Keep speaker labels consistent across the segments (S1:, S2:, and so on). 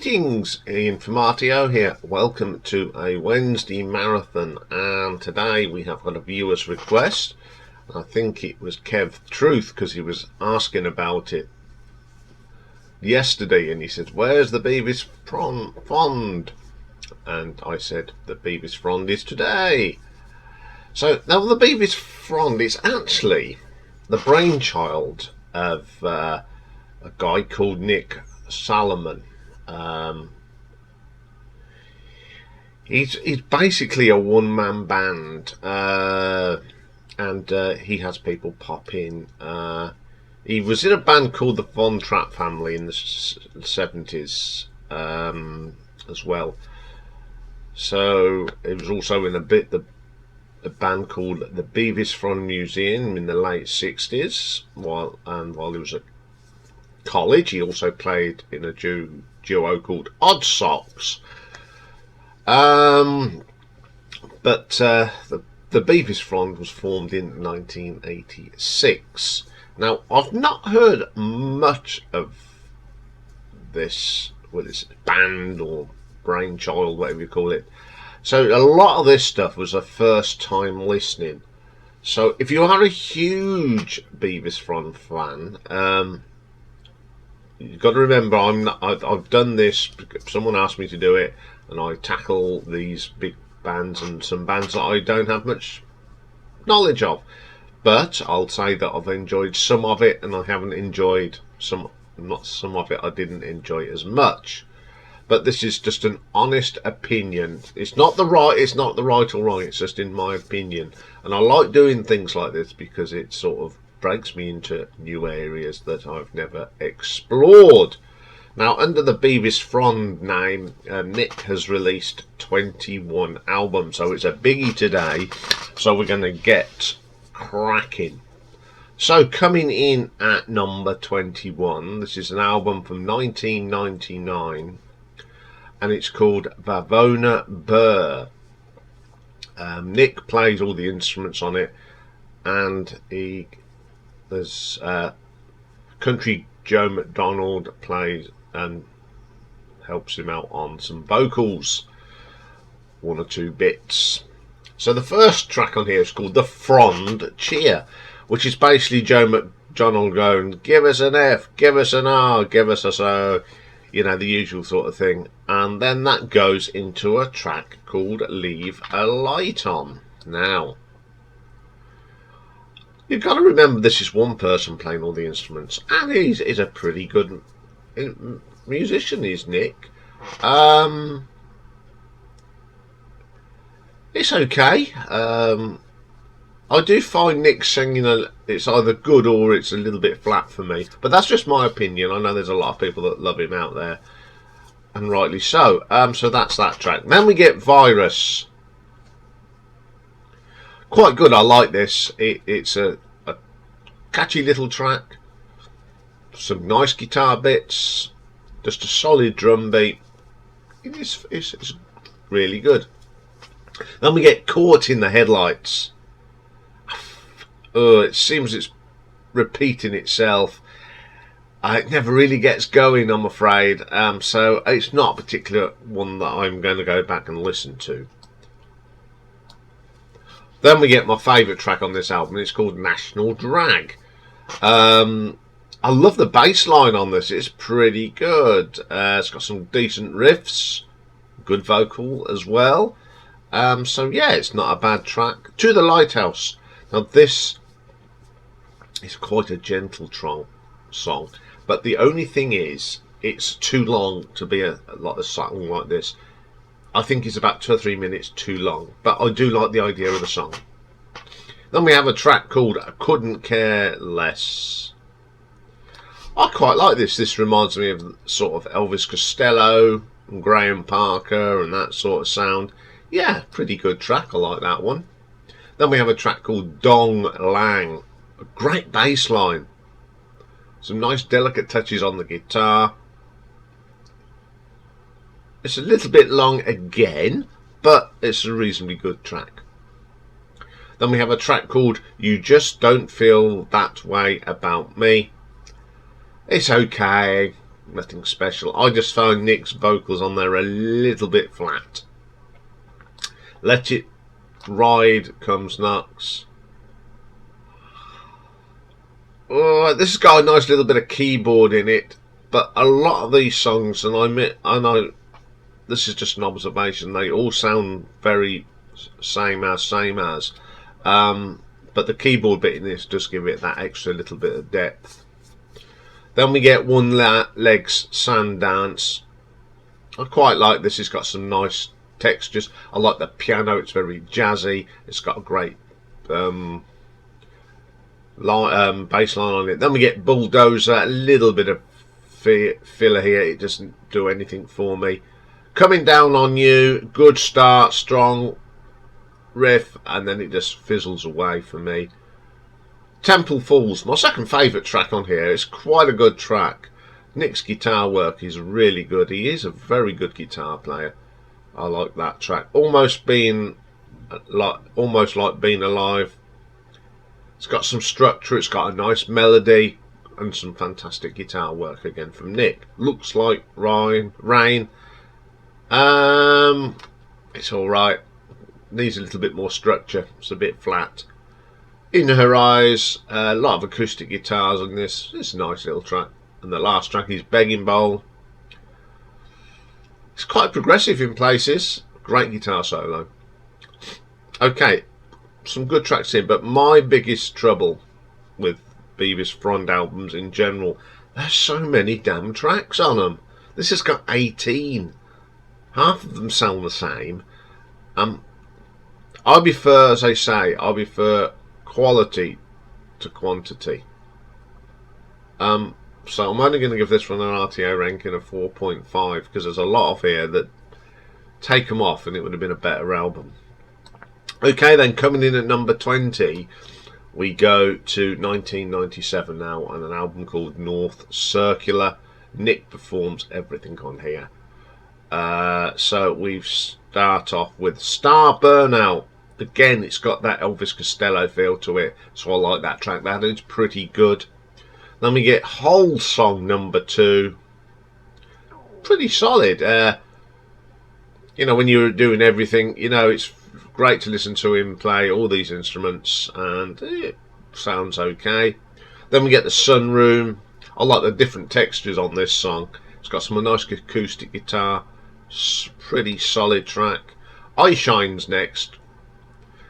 S1: Greetings, Iain from RTO here. Welcome to a Wednesday marathon, and today we have got a viewer's request. I think it was Kev Truth, because he was asking about it yesterday, and he said, "Where's the Bevis Frond?" And I said, "The Bevis Frond is today." So now the Bevis Frond is actually the brainchild of a guy called Nick Salomon. He's basically a one-man band, and he has people pop in. He was in a band called the Von Trapp Family in the 70s as well. So he was also in a band called the Bevis Frond Museum in the late 60s. While he was at college, he also played in a duo called Odd Socks. But the Bevis Frond was formed in 1986. Now, I've not heard much of this, whether it's band or brainchild, whatever you call it. So a lot of this stuff was a first time listening. So if you are a huge Bevis Frond fan, you've got to remember, I've done this. Someone asked me to do it, and I tackle these big bands and some bands that I don't have much knowledge of. But I'll say that I've enjoyed some of it, and I haven't enjoyed some of it. I didn't enjoy as much. But this is just an honest opinion. It's not the right or wrong. It's just in my opinion, and I like doing things like this because it sort of breaks me into new areas that I've never explored. Now, under the Bevis Frond name, Nick has released 21 albums, so it's a biggie today. So we're going to get cracking. So coming in at number 21, this is an album from 1999, and it's called Vavona Burr. Nick plays all the instruments on it, and there's Country Joe McDonald plays and helps him out on some vocals, one or two bits. So the first track on here is called The Frond Cheer, which is basically Joe McDonald going, "Give us an F, give us an R, give us a so," you know, the usual sort of thing. And then that goes into a track called Leave a Light On. Now, you've got to remember, this is one person playing all the instruments, and he's a pretty good musician, is Nick. It's okay. I do find Nick singing it's either good or it's a little bit flat for me, but that's just my opinion. I know there's a lot of people that love him out there, and rightly so. So that's that track. Then we get Virus. Quite good. I like this. It's a catchy little track, some nice guitar bits, just a solid drum beat. It's really good. Then we get Caught in the Headlights. It seems it's repeating itself. It never really gets going, I'm afraid. So it's not a particular one that I'm going to go back and listen to. Then we get my favourite track on this album. It's called National Drag. I love the bass line on this. It's pretty good. It's got some decent riffs, good vocal as well. So yeah, it's not a bad track. To the Lighthouse. Now this is quite a gentle song, but the only thing is, it's too long to be a song like this. I think it's about 2 or 3 minutes too long, but I do like the idea of the song. Then we have a track called I Couldn't Care Less. I quite like this. This reminds me of sort of Elvis Costello and Graham Parker and that sort of sound. Yeah, pretty good track. I like that one. Then we have a track called Dong Lang. A great bass line. Some nice delicate touches on the guitar. It's a little bit long again, but it's a reasonably good track. Then we have a track called You Just Don't Feel That Way About Me. It's okay. nothing special. I just found Nick's vocals on there a little bit flat. Let It Ride comes next. Oh, this has got a nice little bit of keyboard in it, but a lot of these songs, and I know this is just an observation, they all sound very same as. But the keyboard bit in this does give it that extra little bit of depth. Then we get One Leg's Sand Dance. I quite like this. It's got some nice textures. I like the piano. It's very jazzy. It's got a great bass line on it. Then we get Bulldozer. A little bit of filler here. It doesn't do anything for me. Coming Down on You. Good start. Strong riff, and then it just fizzles away for me. Temple Falls, my second favourite track on here. It's quite a good track. Nick's guitar work is really good. He is a very good guitar player. I like that track. Almost like Being Alive. It's got some structure. It's got a nice melody and some fantastic guitar work again from Nick. Looks Like Rain. It's all right. Needs a little bit more structure. It's a bit flat. In Her Eyes, a lot of acoustic guitars on this. It's a nice little track. And the last track is Begging Bowl. It's quite progressive in places. Great guitar solo. Okay, some good tracks here, but my biggest trouble with Bevis Frond albums in general, there's so many damn tracks on them. This has got 18. Half of them sound the same. I prefer, as I say, quality to quantity. So I'm only going to give this one an RTO ranking of 4.5 because there's a lot of here that take them off and it would have been a better album. Okay, then coming in at number 20, we go to 1997 now and an album called North Circular. Nick performs everything on here. So we start off with Star Burnout. Again, it's got that Elvis Costello feel to it, so I like that track. That is pretty good. Then we get Whole Song number 2. Pretty solid. You know, when you're doing everything, you know, it's great to listen to him play all these instruments, and it sounds okay. Then we get the Sunroom. I like the different textures on this song. It's got some nice acoustic guitar. Pretty solid track. Eye Shine's next.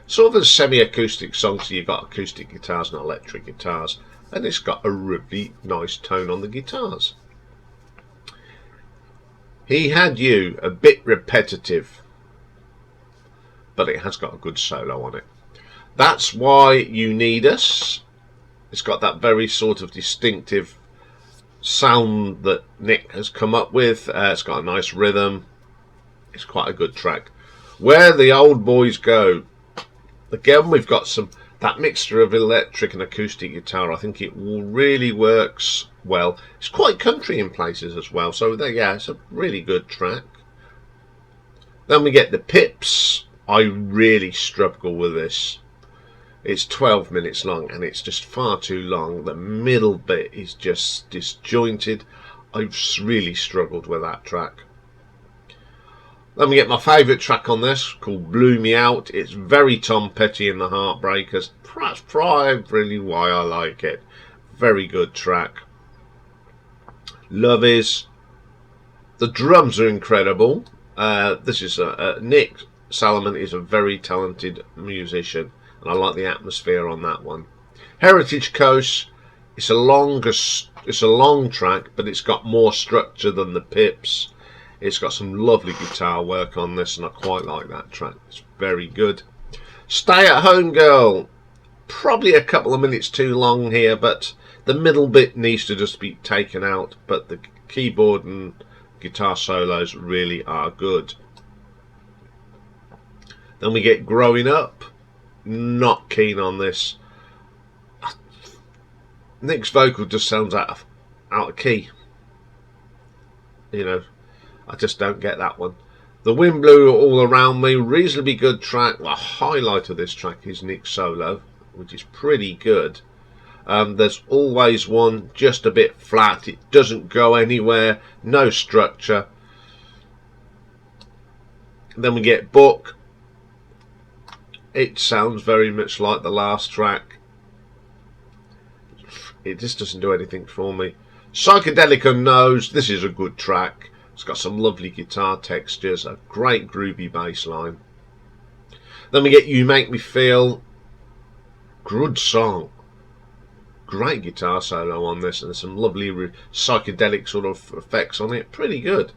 S1: Sort of a semi-acoustic song, so you've got acoustic guitars and electric guitars, and it's got a really nice tone on the guitars. He Had You, a bit repetitive, but it has got a good solo on it. That's Why You Need Us. It's got that very sort of distinctive sound that Nick has come up with. It's got a nice rhythm. It's quite a good track. Where the Old Boys Go. Again, we've got that mixture of electric and acoustic guitar. I think it really works well. It's quite country in places as well. So there, yeah, it's a really good track. Then we get the Pips. I really struggle with this. It's 12 minutes long and it's just far too long. The middle bit is just disjointed. I've really struggled with that track. Then we get my favourite track on this, called Blew Me Out. It's very Tom Petty and the Heartbreakers. That's probably why I like it. Very good track. Love Is. The drums are incredible. This is Nick Salomon is a very talented musician, and I like the atmosphere on that one. Heritage Coast. It's a long track, but it's got more structure than the Pips. It's got some lovely guitar work on this, and I quite like that track. It's very good. Stay at Home Girl. Probably a couple of minutes too long here, but the middle bit needs to just be taken out. But the keyboard and guitar solos really are good. Then we get Growing Up. Not keen on this. Nick's vocal just sounds out of key. You know, I just don't get that one. The Wind Blew All Around Me, reasonably good track. The highlight of this track is Nick's solo, which is pretty good. There's always one just a bit flat. It doesn't go anywhere. No structure. Then we get Book. It sounds very much like the last track. It just doesn't do anything for me. Psychedelic Unknowns. This is a good track. It's got some lovely guitar textures, a great groovy bass line. Then we get You Make Me Feel. Good song. Great guitar solo on this, and there's some lovely psychedelic sort of effects on it. Pretty good.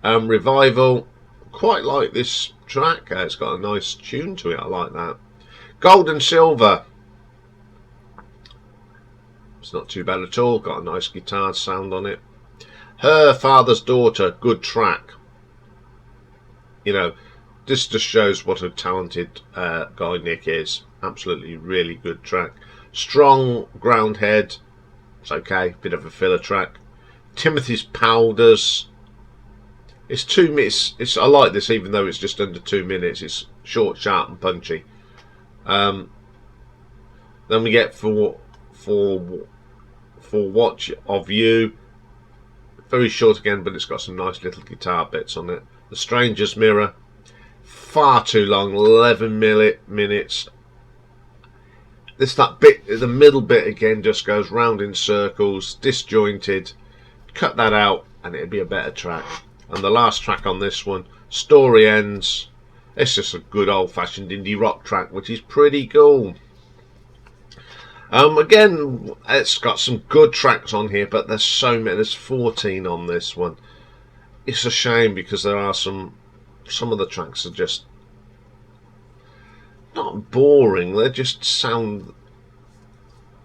S1: Revival. Quite like this track. It's got a nice tune to it. I like that. Gold and Silver. It's not too bad at all. Got a nice guitar sound on it. Her Father's Daughter. Good track. You know, this just shows what a talented guy Nick is. Absolutely really good track. Strong Groundhead. It's okay. Bit of a filler track. Timothy's Powders. It's 2 minutes. I like this even though it's just under 2 minutes. It's short, sharp and punchy. Then we get for Watch of You. Very short again, but it's got some nice little guitar bits on it. The Stranger's Mirror. Far too long, 11 minutes. That bit, the middle bit again, just goes round in circles, disjointed. Cut that out, and it'd be a better track. And the last track on this one, Story Ends. It's just a good old-fashioned indie rock track, which is pretty cool. Again, it's got some good tracks on here, but there's so many. There's 14 on this one. It's a shame because there are some of the tracks are just not boring. They just sound.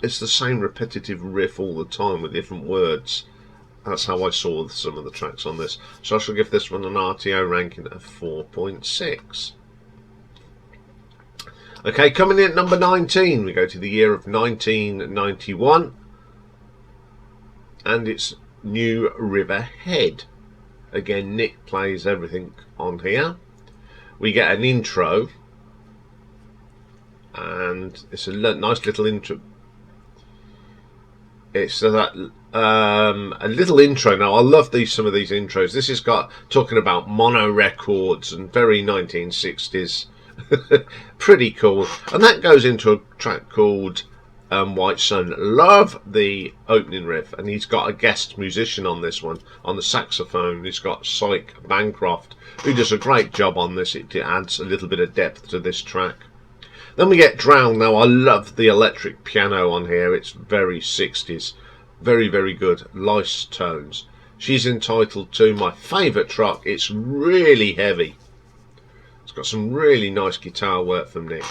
S1: It's the same repetitive riff all the time with different words. That's how I saw some of the tracks on this. So I shall give this one an RTO ranking of 4.6. Okay, coming in at number 19, we go to the year of 1991, and it's New River Head. Again, Nick plays everything on here. We get an intro, and it's a nice little intro. It's a little intro. Now I love some of these intros. This has got talking about mono records and very 1960s. Pretty cool. And that goes into a track called White Sun. Love the opening riff, and he's got a guest musician on this one on the saxophone. He's got Syke Bancroft, who does a great job on this. It adds a little bit of depth to this track. Then we get Drown. Now I love the electric piano on here. It's very 60s. Very, very good. Nice tones. She's entitled to my favourite track. It's really heavy. It's got some really nice guitar work from Nick.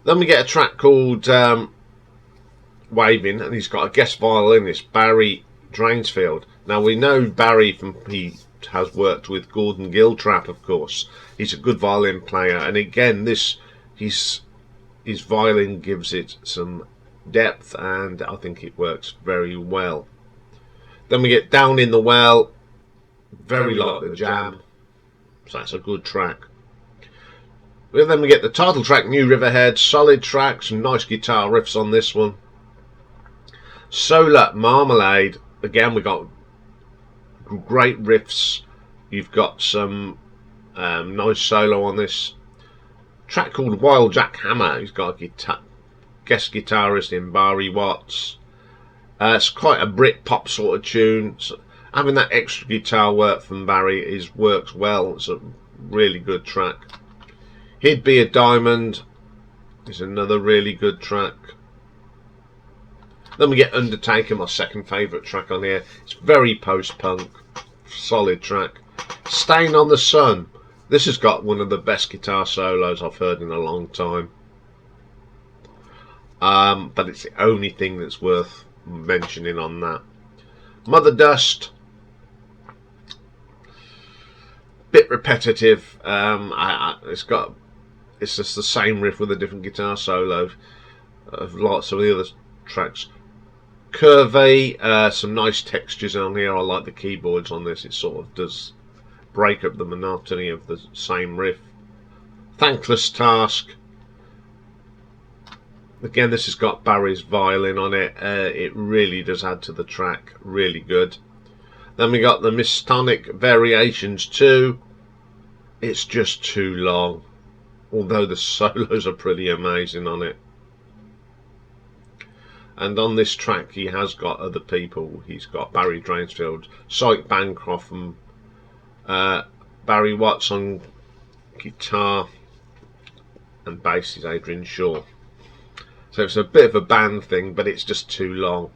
S1: Then we get a track called Waving, and he's got a guest violinist, Barry Drainsfield. Now we know Barry he has worked with Gordon Giltrap, of course. He's a good violin player, and again, his violin gives it some depth, and I think it works very well. Then we get Down in the Well, very like the Jam. So that's a good track. Then we get the title track, New River Head. Solid track, some nice guitar riffs on this one. Solar Marmalade. Again, we got great riffs. You've got some nice solo on this. Track called Wild Jack Hammer. He's got a guest guitarist in Barry Watts. It's quite a Brit-pop sort of tune. So having that extra guitar work from Barry works well. It's a really good track. He'd Be a Diamond is another really good track. Then we get Undertaker, my second favourite track on here. It's very post-punk, solid track. Stain on the Sun. This has got one of the best guitar solos I've heard in a long time. But it's the only thing that's worth mentioning on that. Mother Dust. Bit repetitive. It's just the same riff with a different guitar solo of lots of the other tracks. Curvy, some nice textures on here. I like the keyboards on this. It sort of does break up the monotony of the same riff. Thankless Task. Again, this has got Barry's violin on it. It really does add to the track. Really good. Then we got the Mystonic Variations 2. It's just too long, although the solos are pretty amazing on it. And on this track he has got other people. He's got Barry Drainsfield, Syke Bancroft, and Barry Watts on guitar, and bass is Adrian Shaw. So it's a bit of a band thing, but it's just too long.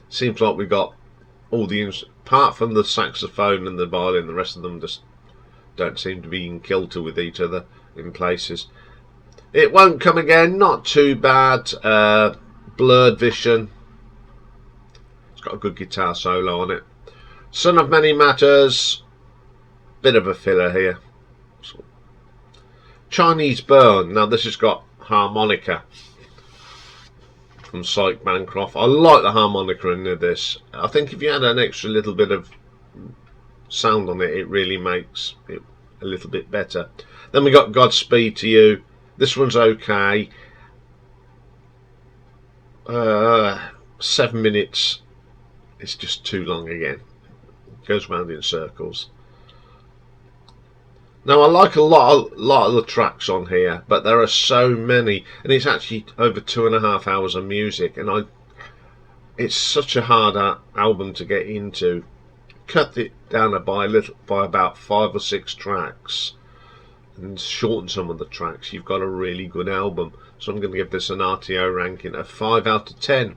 S1: Seems like we've got all the, apart from the saxophone and the violin, the rest of them just don't seem to be in kilter with each other in places. It Won't Come Again, not too bad. Blurred Vision, it's got a good guitar solo on it. Son of Many Matters, bit of a filler here. Chinese Burn, now this has got harmonica from Syke Bancroft. I like the harmonica in this. I think if you had an extra little bit of sound on it, it really makes it a little bit better. Then we got Godspeed to You. This one's okay. 7 minutes. It's just too long again. It goes round in circles. Now I like a lot of the tracks on here, but there are so many, and it's actually over 2.5 hours of music, and it's such a hard album to get into. Cut it down by about 5 or 6 tracks, and shorten some of the tracks. You've got a really good album. So I'm going to give this an RTO ranking of 5 out of 10.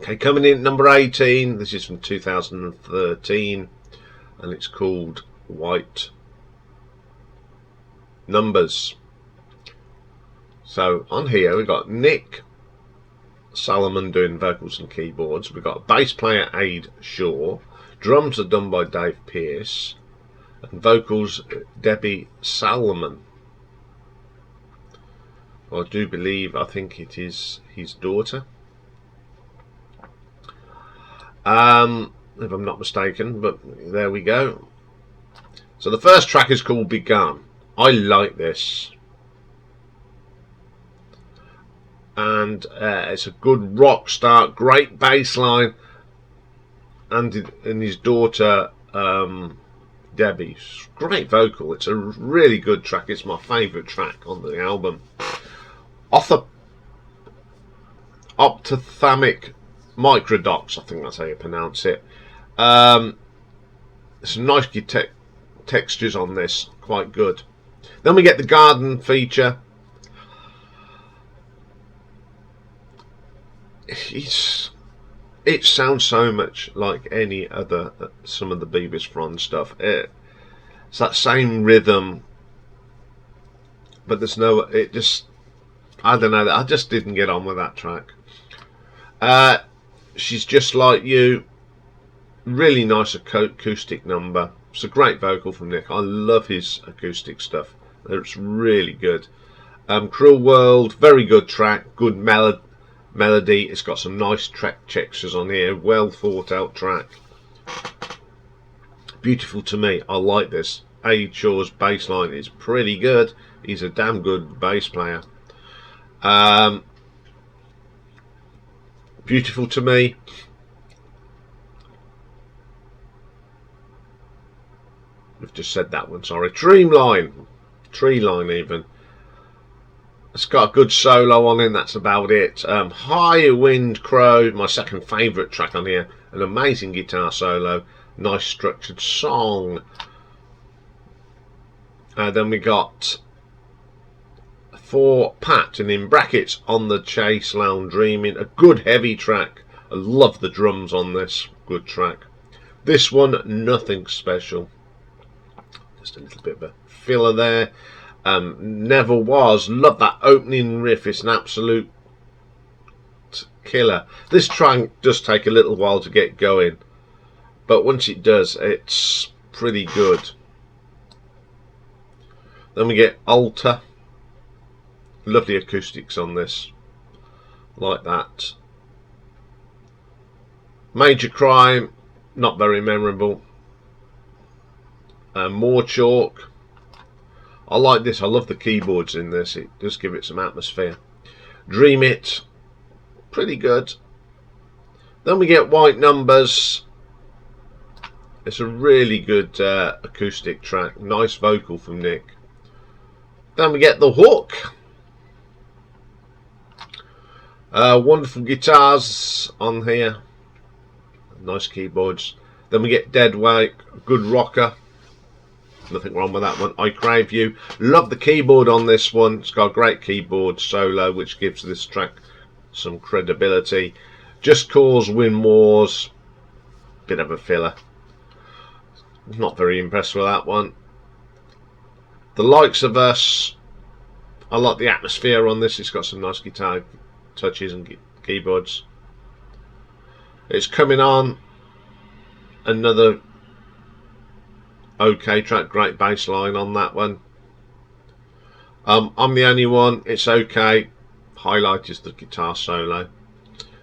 S1: Okay, coming in at number 18. This is from 2013, and it's called White Numbers. So on here we've got Nick Salomon doing vocals and keyboards. We've got bass player Aid Shaw. Drums are done by Dave Pearce, and vocals Debbie Salomon. I do believe, I think it is his daughter, if I'm not mistaken, but there we go. So the first track is called Begun. I like this, and it's a good rock start, great bass line, and his daughter Debbie, great vocal. It's a really good track. It's my favourite track on the album. Optothalamic Microdox, I think that's how you pronounce it. Some nice textures on this, quite good. Then we get the garden feature. It sounds so much like any other, some of the Bevis Frond stuff. It's that same rhythm, but there's no, it just, I don't know, I just didn't get on with that track. She's Just Like You, really nice acoustic number. It's a great vocal from Nick. I love his acoustic stuff. It's really good. Cruel World, very good track, good melody. It's got some nice track textures on here, well thought out track. Beautiful to Me, I like this. Aid Shaw's bass line is pretty good. He's a damn good bass player. Beautiful to Me. I've just said that one, sorry. Tree Line even. It's got a good solo on it, and that's about it. High Wind Crow, my second favourite track on here. An amazing guitar solo, nice structured song. Then we got For Pat, and in brackets, On the Chase, Lounge Dreaming. A good heavy track. I love the drums on this. Good track. This one, Nothing Special. Just a little bit of a filler there. Never Was. Love that opening riff. It's an absolute killer. This track does take a little while to get going, but once it does, it's pretty good. Then we get Alter. Lovely acoustics on this, like that. Major Crime, not very memorable. More Chalk. I like this. I love the keyboards in this. It does give it some atmosphere. Dream It, pretty good. Then we get White Numbers. It's a really good acoustic track. Nice vocal from Nick. Then we get The Hook. Wonderful guitars on here. Nice keyboards. Then we get Dead Weight. Good rocker. Nothing wrong with that one. I Crave You. Love the keyboard on this one. It's got a great keyboard solo, which gives this track some credibility. Just Cause Win Wars. Bit of a filler. Not very impressed with that one. The Likes of Us. I like the atmosphere on this. It's got some nice guitar touches and keyboards. It's Coming On. Another okay track, great bass line on that one. I'm the Only One. It's okay. Highlight is the guitar solo.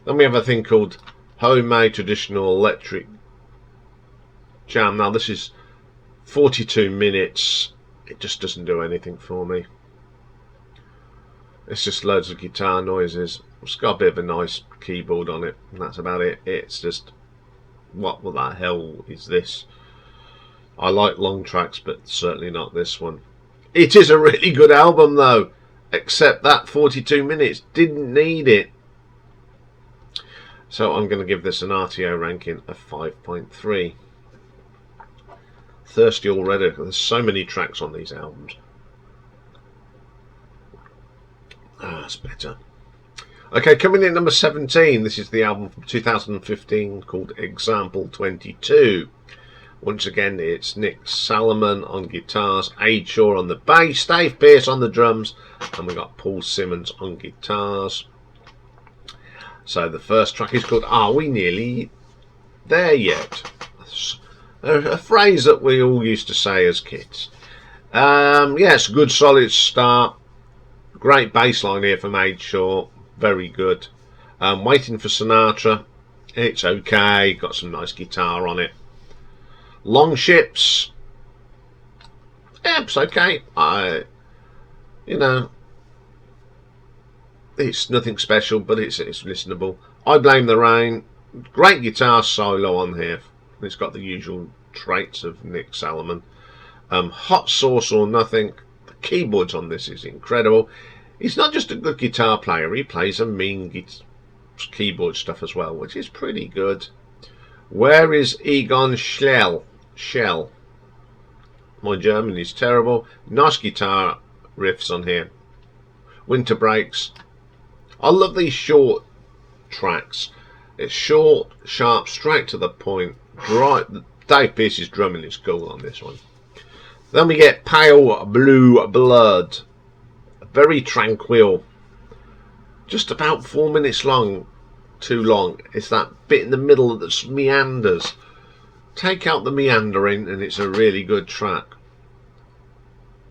S1: Then we have a thing called Homemade Traditional Electric Jam. Now this is 42 minutes. It just doesn't do anything for me. It's just loads of guitar noises. It's got a bit of a nice keyboard on it, and that's about it. It's just, what the hell is this? I like long tracks, but certainly not this one. It is a really good album though, except that 42 minutes didn't need it. So I'm going to give this an RTO ranking of 5.3. Thirsty already. There's so many tracks on these albums. That's better. Okay, coming in at number 17. This is the album from 2015 called Example 22. Once again, it's Nick Salomon on guitars, Aid Shaw on the bass, Dave Pearce on the drums, and we got Paul Simmons on guitars. So the first track is called Are We Nearly There Yet? A phrase that we all used to say as kids. Yes, good solid start. Great bass line here from Aid Shaw. Very good. Waiting for Sinatra. It's okay. Got some nice guitar on it. Long Ships. Yeah, it's okay. It's nothing special, but it's listenable. I Blame the Rain. Great guitar solo on here. It's got the usual traits of Nick Salomon. Hot Sauce or Nothing. The keyboards on this is incredible. He's not just a good guitar player, he plays a mean keyboard stuff as well, which is pretty good. Where is Egon Schell? My German is terrible. Nice guitar riffs on here. Winter Breaks. I love these short tracks. It's short, sharp, straight to the point. Dave Pearce's drumming is cool on this one. Then we get Pale Blue Blood. Very tranquil. Just about 4 minutes long. Too long. It's that bit in the middle that meanders. Take out the meandering and it's a really good track.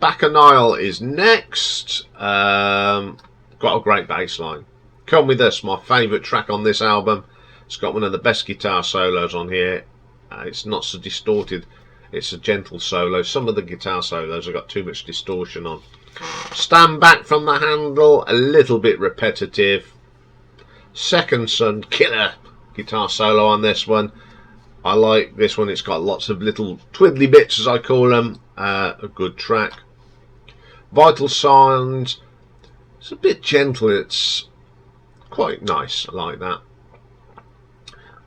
S1: Bacchanal is next. Got a great bass line. Come With Us, my favourite track on this album. It's got one of the best guitar solos on here. It's not so distorted. It's a gentle solo. Some of the guitar solos have got too much distortion on. Stand Back From the Handle, a little bit repetitive. Second Son, killer guitar solo on this one. I like this one. It's got lots of little twiddly bits, as I call them. A good track. Vital Signs. It's a bit gentle. It's quite nice. I like that.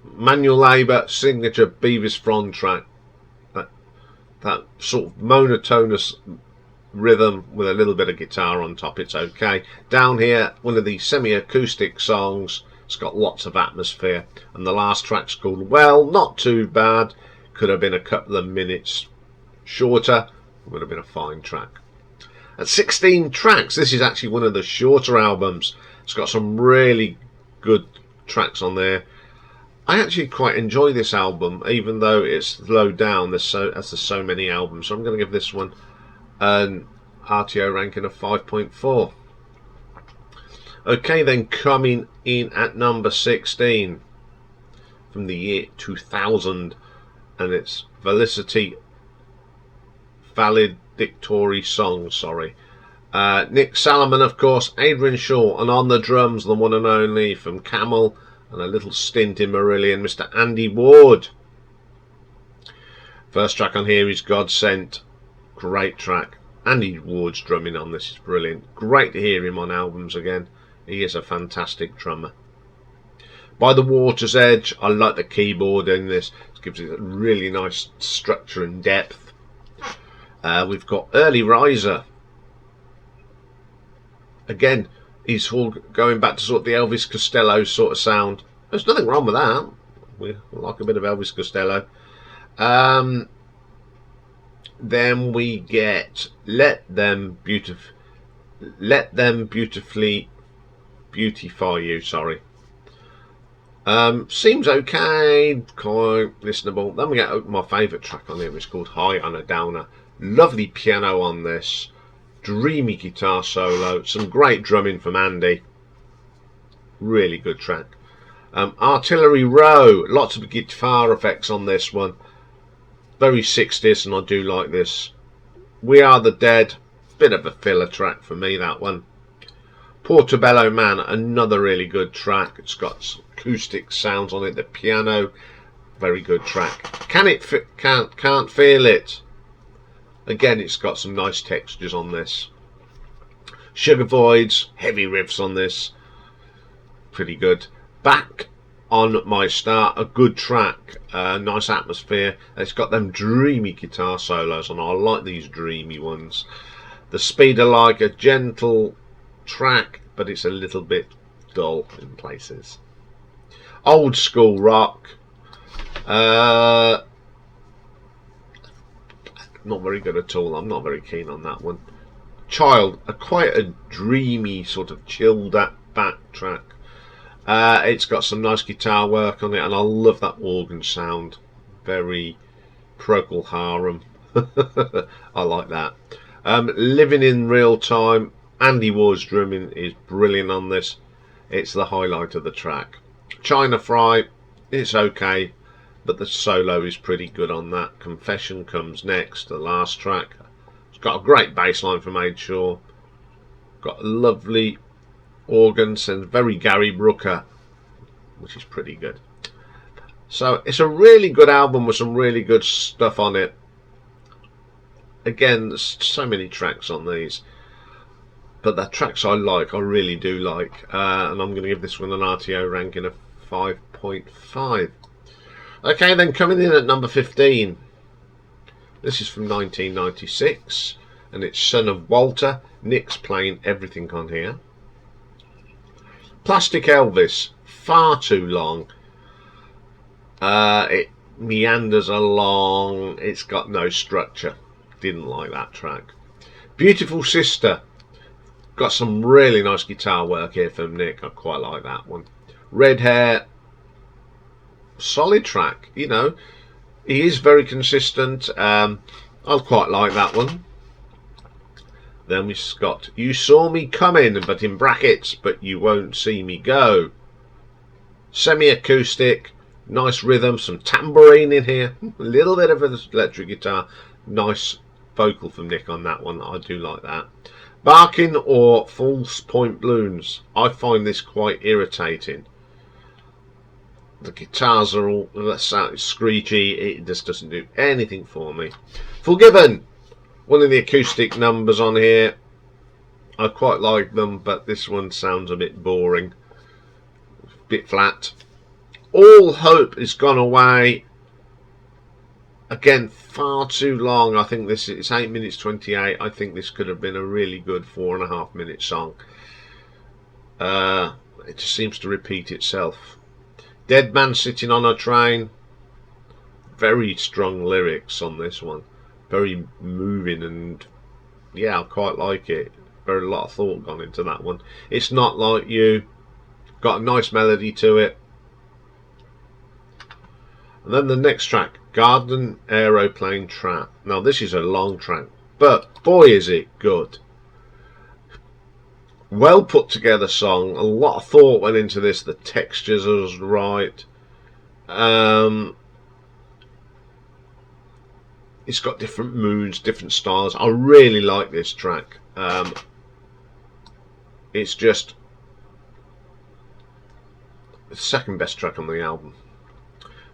S1: Manual Labour, signature Bevis Frond track. That sort of monotonous rhythm with a little bit of guitar on top. It's okay. Down here, one of the semi-acoustic songs. It's got lots of atmosphere. And the last track's called Well, Not Too Bad. Could have been a couple of minutes shorter. Would have been a fine track. At 16 tracks, this is actually one of the shorter albums. It's got some really good tracks on there. I actually quite enjoy this album, even though it's slowed down. As there's so many albums. So I'm going to give this one an RTO ranking of 5.4. Okay, then coming in at number 16 from the year 2000, and it's Valedictory Songs, sorry. Nick Salomon, of course, Adrian Shaw, and on the drums, the one and only from Camel, and a little stint in Marillion, Mr. Andy Ward. First track on here is God Sent. Great track. Andy Ward's drumming on this is brilliant. Great to hear him on albums again. He is a fantastic drummer. By the Water's Edge, I like the keyboard in this. It gives it a really nice structure and depth. We've got Early Riser. Again, he's all going back to sort of the Elvis Costello sort of sound. There's nothing wrong with that. We like a bit of Elvis Costello. Then we get Let Them Beautifully Beautify You. Sorry. Seems okay, quite listenable. Then we get my favourite track on here. It's called High on a Downer. Lovely piano on this. Dreamy guitar solo. Some great drumming from Andy. Really good track. Artillery Row. Lots of guitar effects on this one. Very 60s, and I do like this. We Are the Dead. Bit of a filler track for me, that one. Portobello Man. Another really good track. It's got acoustic sounds on it. The piano. Very good track. Can't Feel It. Again, it's got some nice textures on this. Sugar Voids, heavy riffs on this. Pretty good. Back on My Star, a good track. Nice atmosphere. It's got them dreamy guitar solos, and I like these dreamy ones. The Speed of Like, a gentle track, but it's a little bit dull in places. Old School Rock. Not very good at all. I'm not very keen on that one. Child, quite a dreamy sort of chilled back track. It's got some nice guitar work on it, and I love that organ sound. Very Procol Harum. I like that. Living in Real Time. Andy Ward's drumming is brilliant on this. It's the highlight of the track. China Fry, it's okay, but the solo is pretty good on that. Confession comes next, the last track. It's got a great bass line from Aid Shaw. Got lovely organs and very Gary Brooker, which is pretty good. So it's a really good album with some really good stuff on it. Again, there's so many tracks on these, but the tracks I like, I really do like, and I'm going to give this one an RTO ranking of 5.5. Okay, then coming in at number 15. This is from 1996, and it's Son of Walter. Nick's playing everything on here. Plastic Elvis, far too long. It meanders along. It's got no structure. Didn't like that track. Beautiful Sister. Got some really nice guitar work here from Nick. I quite like that one. Red Hair. Solid track, you know. He is very consistent. I quite like that one. Then we've got You Saw Me Coming, but in brackets, but you won't see me go. Semi-acoustic, nice rhythm, some tambourine in here, a little bit of an electric guitar. Nice vocal from Nick on that one. I do like that. Barking or False Point Balloons. I find this quite irritating. The guitars are all screechy. It just doesn't do anything for me. Forgiven. One of the acoustic numbers on here. I quite like them, but this one sounds a bit boring. A bit flat. All Hope Is Gone Away. Again, far too long. I think this is 8 minutes 28. I think this could have been a really good 4.5 minute song. It just seems to repeat itself. Dead Man Sitting on a Train. Very strong lyrics on this one. Very moving, and yeah, I quite like it. Very lot of thought gone into that one. It's Not Like You. Got a nice melody to it. And then the next track, Garden Aeroplane Trap. Now this is a long track, but boy is it good. Well put together song. A lot of thought went into this. The textures was right. it's got different moods, different styles. I really like this track. It's just the second best track on the album.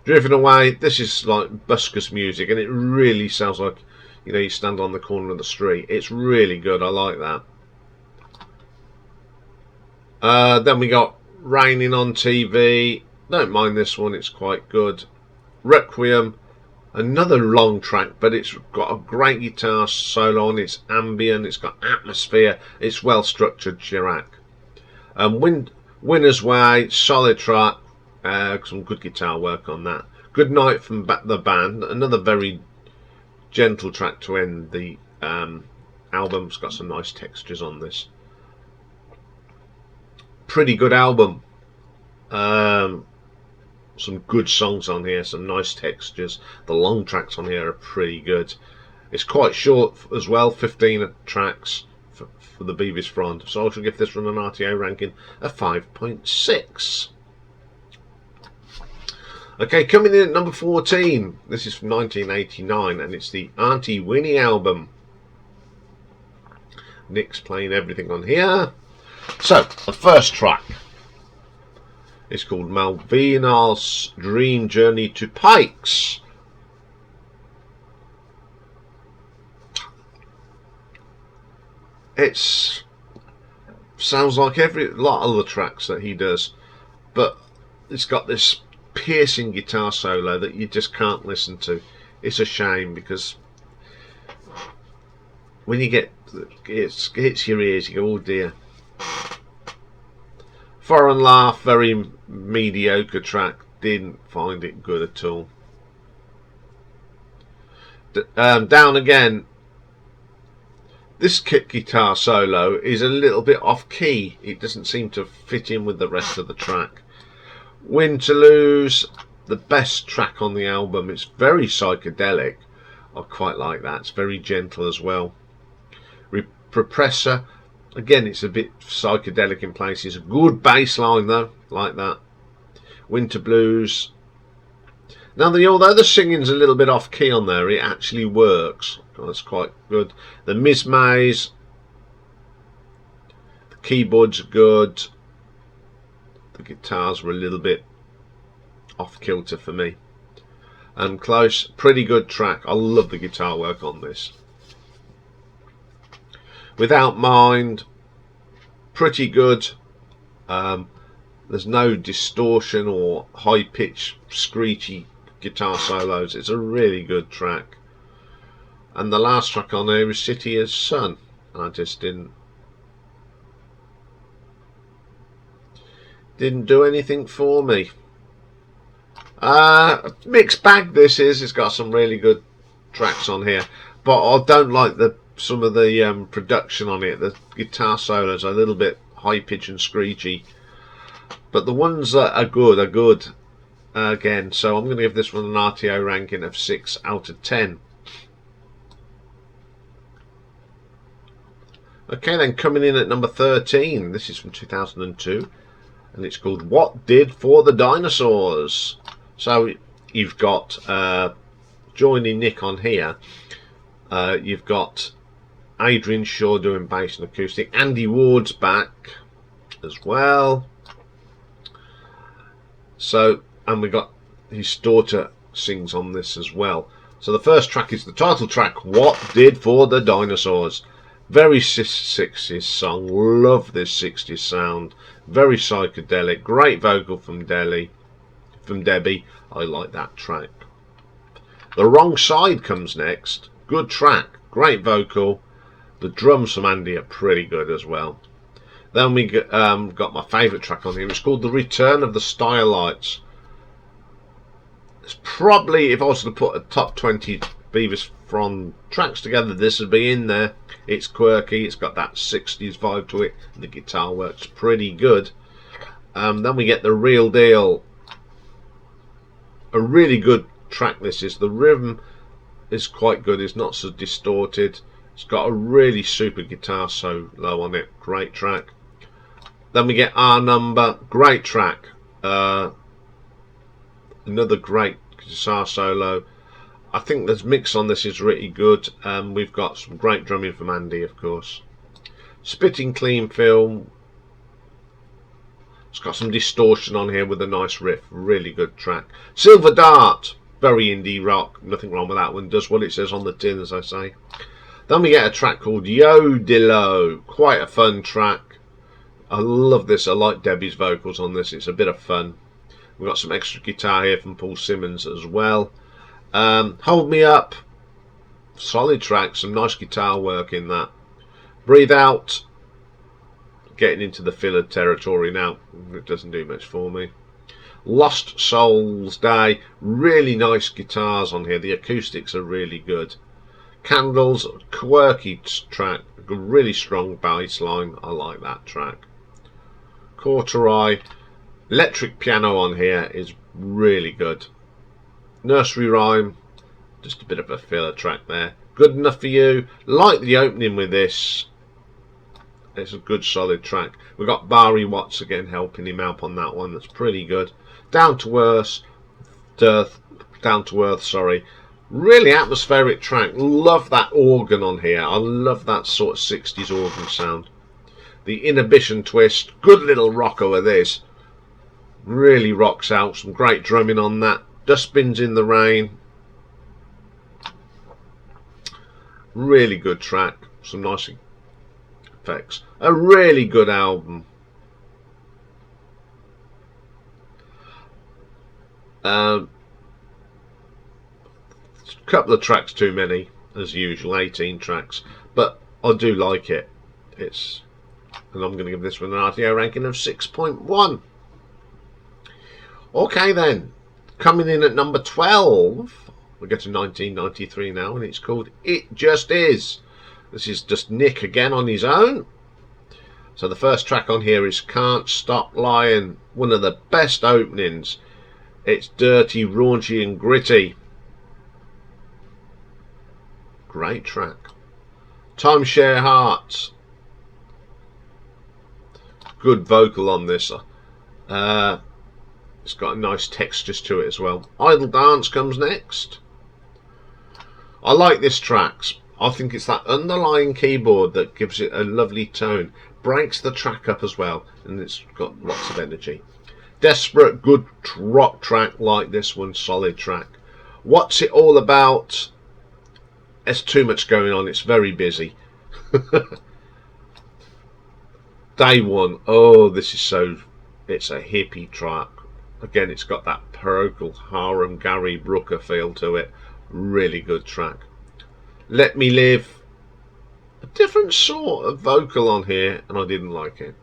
S1: Driven Away, this is like buskers music, and it really sounds like, you know, you stand on the corner of the street. It's really good. I like that. Then we got Raining on TV. Don't mind this one, it's quite good. Requiem, another long track, but it's got a great guitar solo on. It's ambient, it's got atmosphere, it's well structured track. Winner's Way, solid track, some good guitar work on that. Good Night from the Band, another very gentle track to end the album. It's got some nice textures on this. Pretty good album. Some good songs on here, some nice textures. The long tracks on here are pretty good. It's quite short as well, 15 tracks for the Bevis Frond. So I shall give this one an RTO ranking of 5.6. Okay, coming in at number 14. This is from 1989, and it's the Auntie Winnie album. Nick's playing everything on here. So, the first track is called Malvina's Dream Journey to Pikes. It sounds like a lot of the tracks that he does, but it's got this piercing guitar solo that you just can't listen to. It's a shame, because when you get it hits your ears, you go, oh dear. Foreign Laugh, very mediocre track. Didn't find it good at all. Down Again. This kick guitar solo is a little bit off key. It doesn't seem to fit in with the rest of the track. Win to Lose, the best track on the album. It's very psychedelic. I quite like that. It's very gentle as well. Repressor. Again, it's a bit psychedelic in places. A good bass line though, like that. Winter Blues. Now, although the singing's a little bit off key on there, it actually works. That's quite good. The Miasma. The keyboards are good. The guitars were a little bit off kilter for me. Close, pretty good track. I love the guitar work on this. Without Mind, pretty good. There's no distortion or high-pitched, screechy guitar solos. It's a really good track. And the last track on there is City as Sun. I just didn't do anything for me. Mixed bag this is. It's got some really good tracks on here, but I don't like some of the production on it. The guitar solos are a little bit high pitched and screechy, but the ones that are good again. So I'm going to give this one an RTO ranking of 6 out of 10. Okay, then coming in at number 13. This is from 2002, and it's called What Did For The Dinosaurs. So you've got joining Nick on here. You've got Adrian Shaw doing bass and acoustic. Andy Ward's back as well. So, and we got his daughter sings on this as well. So the first track is the title track, What Did For The Dinosaurs. Very 60s song. Love this 60s sound. Very psychedelic. Great vocal from Debbie. I like that track. The Wrong Side comes next. Good track. Great vocal. The drums from Andy are pretty good as well. Then we got my favourite track on here. It's called The Return of the Stylites. It's probably, if I was to put a top 20 Bevis Frond tracks together, this would be in there. It's quirky. It's got that 60s vibe to it. The guitar works pretty good. Then we get The Real Deal. A really good track this is. The rhythm is quite good. It's not so distorted. It's got a really super guitar solo on it. Great track. Then we get Our Number. Great track. Another great guitar solo. I think the mix on this is really good. We've got some great drumming from Andy, of course. Spitting clean film. It's got some distortion on here with a nice riff. Really good track. Silver Dart. Very indie rock. Nothing wrong with that one. Does what it says on the tin, as I say. Then we get a track called Yodilo. Quite a fun track. I love this. I like Debbie's vocals on this. It's a bit of fun. We've got some extra guitar here from Paul Simmons as well. Hold Me Up. Solid track. Some nice guitar work in that. Breathe Out. Getting into the filler territory now. It doesn't do much for me. Lost Souls Day. Really nice guitars on here. The acoustics are really good. Candles. Quirky track. Really strong bass line. I like that track. Quarter Eye. Electric piano on here is really good. Nursery Rhyme. Just a bit of a filler track there. Good Enough For You. Like the opening with this. It's a good solid track. We've got Barry Watts again helping him out on that one. That's pretty good. Down to Earth, sorry. Really atmospheric track. Love that organ on here. I love that sort of 60s organ sound. The Inhibition Twist. Good little rocker with this. Really rocks out. Some great drumming on that. Dustbins in the Rain. Really good track. Some nice effects. A really good album. A couple of tracks too many, as usual. 18 tracks, but I do like it. And I'm going to give this one an RTO ranking of 6.1. Okay then, coming in at number 12, we get to 1993 now, and it's called It Just Is. This is just Nick again on his own. So the first track on here is Can't Stop Lying. One of the best openings. It's dirty, raunchy and gritty. Great track. Timeshare Hearts. Good vocal on this. It's got a nice textures to it as well. Idle Dance comes next. I like this track. I think it's that underlying keyboard that gives it a lovely tone. Breaks the track up as well, and it's got lots of energy. Desperate, good rock track like this one. Solid track. What's It All About? There's too much going on. It's very busy. Day One. Oh, this is so... It's a hippie track. Again, it's got that parochial harem Gary Brooker feel to it. Really good track. Let Me Live. A different sort of vocal on here, and I didn't like it.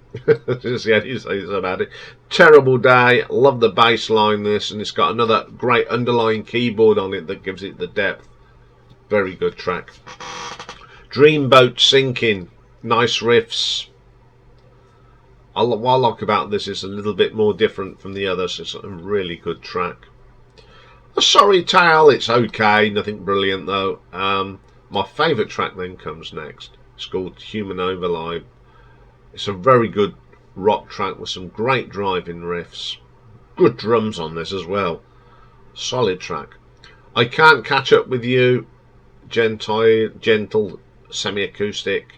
S1: Just the only say about it. Terrible Day. Love the bass line this, and it's got another great underlying keyboard on it that gives it the depth. Very good track. Dreamboat Sinking. Nice riffs. What I like about this is a little bit more different from the others. It's a really good track. A Sorry Tale. It's okay. Nothing brilliant though. My favourite track then comes next. It's called Human Overload. It's a very good rock track with some great driving riffs. Good drums on this as well. Solid track. I Can't Catch Up With You. Gentle semi-acoustic.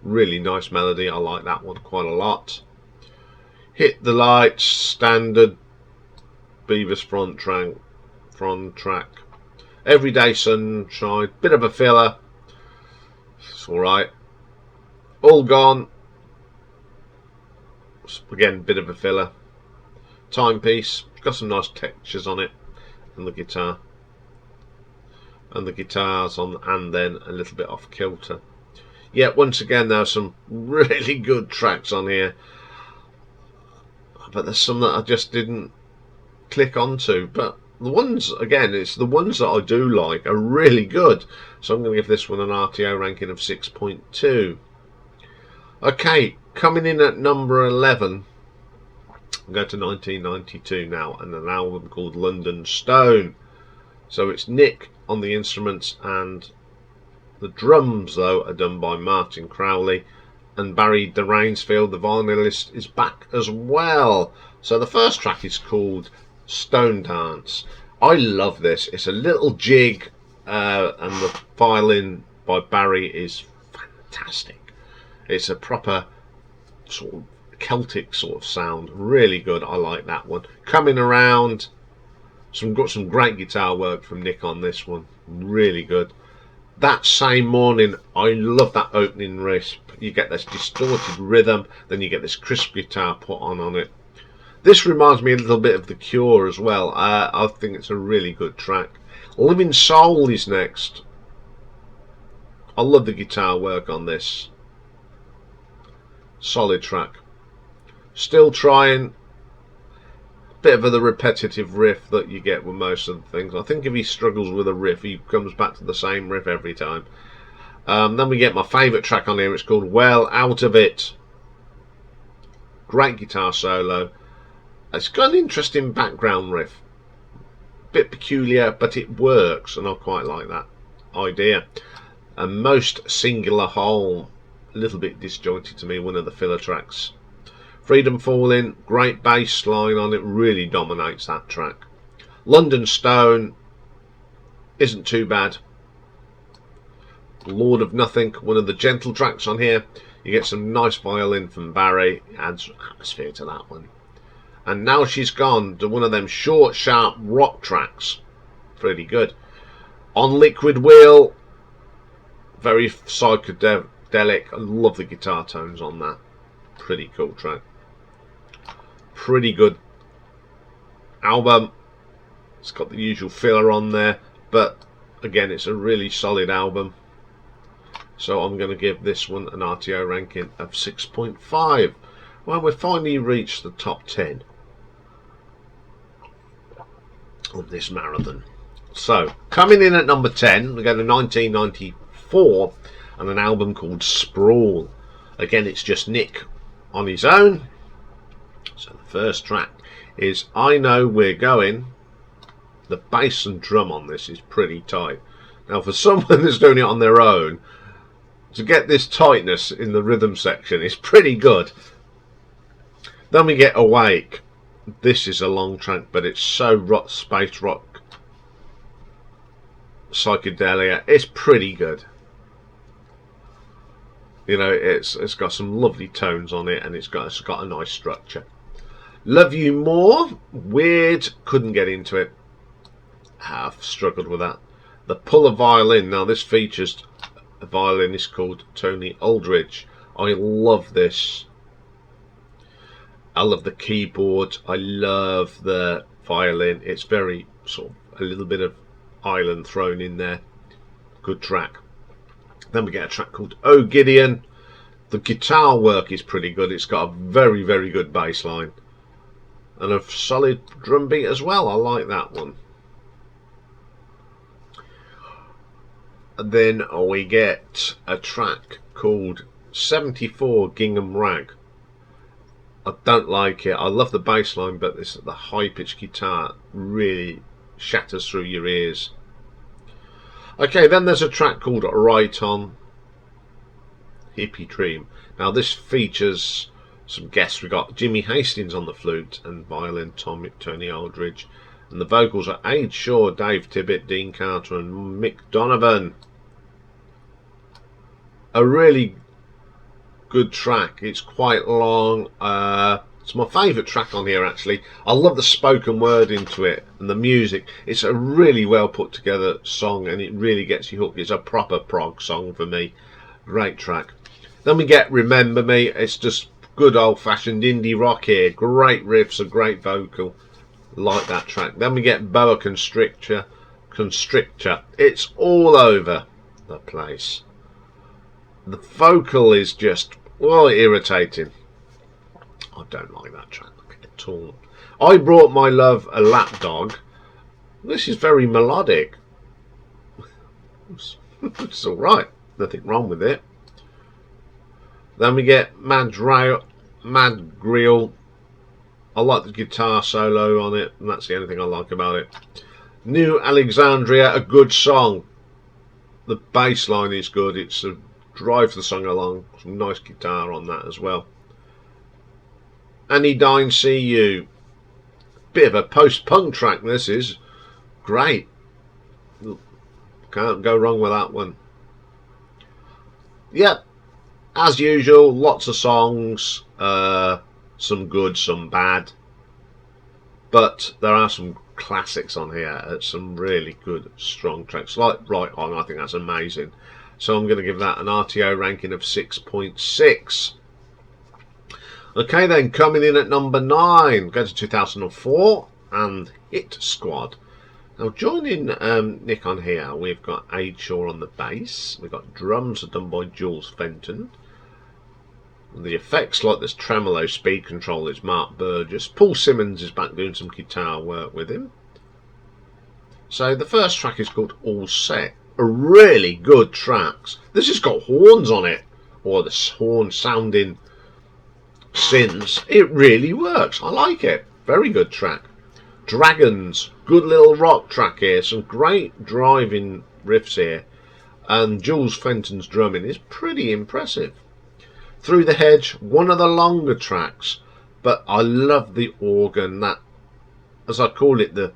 S1: Really nice melody. I like that one quite a lot. Hit the Lights. Standard Bevis Frond track. Everyday Sunshine, bit of a filler. It's alright. All Gone. Again, bit of a filler. Timepiece, got some nice textures on it. And the guitar. And the guitars on, and then a little bit off kilter. Yeah, once again, there are some really good tracks on here. But there's some that I just didn't click onto. But the ones, again, it's the ones that I do like are really good. So I'm going to give this one an RTO ranking of 6.2. Okay, coming in at number 11. I'll go to 1992 now, and an album called London Stone. So it's Nick on the instruments, and the drums, though, are done by Martin Crowley. And Barry de Rainsfield, the violinist, is back as well. So the first track is called Stone Dance. I love this. It's a little jig and the violin by Barry is fantastic. It's a proper sort of Celtic sort of sound, really good. I like that one. Coming Around, got some great guitar work from Nick on this one, really good. That Same Morning, I love that opening riff. You get this distorted rhythm, then you get this crisp guitar put on it. This reminds me a little bit of The Cure as well. I think it's a really good track. Living Soul is next. I love the guitar work on this. Solid track. Still Trying. Bit of the repetitive riff that you get with most of the things. I think if he struggles with a riff, he comes back to the same riff every time. Then we get my favourite track on here. It's called Well Out of It. Great guitar solo. It's got an interesting background riff. Bit peculiar, but it works, and I quite like that idea. And Most Singular Whole, a little bit disjointed to me, one of the filler tracks. Freedom Falling, great bass line on it, really dominates that track. London Stone isn't too bad. Lord of Nothing, one of the gentle tracks on here. You get some nice violin from Barry, adds atmosphere to that one. And Now She's Gone, to one of them short, sharp rock tracks. Pretty good. On Liquid Wheel, very psychedelic. I love the guitar tones on that. Pretty cool track. Pretty good album. It's got the usual filler on there, but again, it's a really solid album. So I'm going to give this one an RTO ranking of 6.5. Well, we've finally reached the top 10 of this marathon. So, coming in at number 10, we go to 1994 and an album called Sprawl. Again, it's just Nick on his own. So the first track is I Know We're Going. The bass and drum on this is pretty tight. Now, for someone that's doing it on their own, to get this tightness in the rhythm section is pretty good. Then we get Awake. This is a long track, but it's so rock, space rock, psychedelia. It's pretty good. You know, it's got some lovely tones on it, and it's got a nice structure. Love You More, weird, couldn't get into it. I've struggled with that. The Pull of Violin. Now this features a violinist called Tony Aldridge. I love this. I love the keyboard. I love the violin. It's very sort of a little bit of island thrown in there. Good track. Then we get a track called Oh Gideon. The guitar work is pretty good. It's got a very, very good bass line and a solid drum beat as well. I like that one. And then we get a track called 74 Gingham Rag. I don't like it. I love the bass line, but the high-pitched guitar really shatters through your ears. Okay, then there's a track called Right On, Hippie Dream. Now this features some guests. We got Jimmy Hastings on the flute and violin, Tony Aldridge, and the vocals are Aid Shaw, Dave Tibbett, Dean Carter, and Mick Donovan. A really good track. It's quite long. It's my favourite track on here, actually. I love the spoken word into it and the music. It's a really well put together song, and it really gets you hooked. It's a proper prog song for me. Great track. Then we get Remember Me. It's just good old fashioned indie rock here. Great riffs, a great vocal. Like that track. Then we get Boa Constrictor. It's all over the place. The vocal is just, well, irritating. I don't like that track at all. I Brought My Love a Lapdog. This is very melodic. It's alright. Nothing wrong with it. Then we get Mad Grill. I like the guitar solo on it, and that's the only thing I like about it. New Alexandria, a good song. The bass line is good. It's a drives the song along. Some nice guitar on that as well. Annie Dine See You. Bit of a post-punk track this is. Great. Can't go wrong with that one. Yep, as usual, lots of songs, some good, some bad, but there are some classics on here, some really good, strong tracks, like Right On. I think that's amazing. So I'm going to give that an RTO ranking of 6.6. Okay then, coming in at number 9, go to 2004, and Hit Squad. Now joining Nick on here, we've got Aid Shaw on the bass, we've got drums are done by Jules Fenton, the effects like this tremolo speed control is Mark Burgess, Paul Simmons is back doing some guitar work with him. So the first track is called All Set, a really good track. This has got horns on it, or the horn sounding synths. It really works, I like it, very good track. Dragons, good little rock track here, some great driving riffs here, and Jules Fenton's drumming is pretty impressive. Through the Hedge, one of the longer tracks, but I love the organ, that, as I call it, the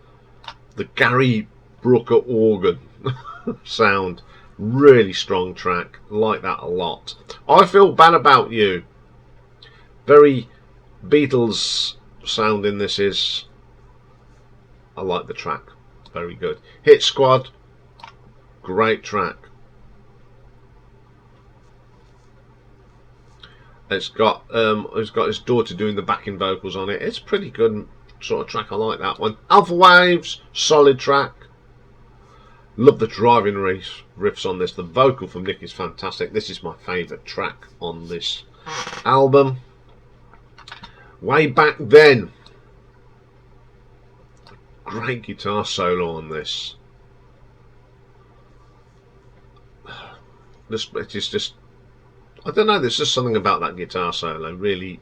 S1: Gary Brooker organ sound. Really strong track, like that a lot. I Feel Bad About You, very Beatles sounding this is. I like the track, very good. Hit Squad, great track. It's got his daughter doing the backing vocals on it. It's pretty good sort of track. I like that one. Alpha Waves, solid track. Love the driving riffs on this. The vocal from Nick is fantastic. This is my favourite track on this album. Way Back Then. Great guitar solo on this. It is just, I don't know, there's just something about that guitar solo really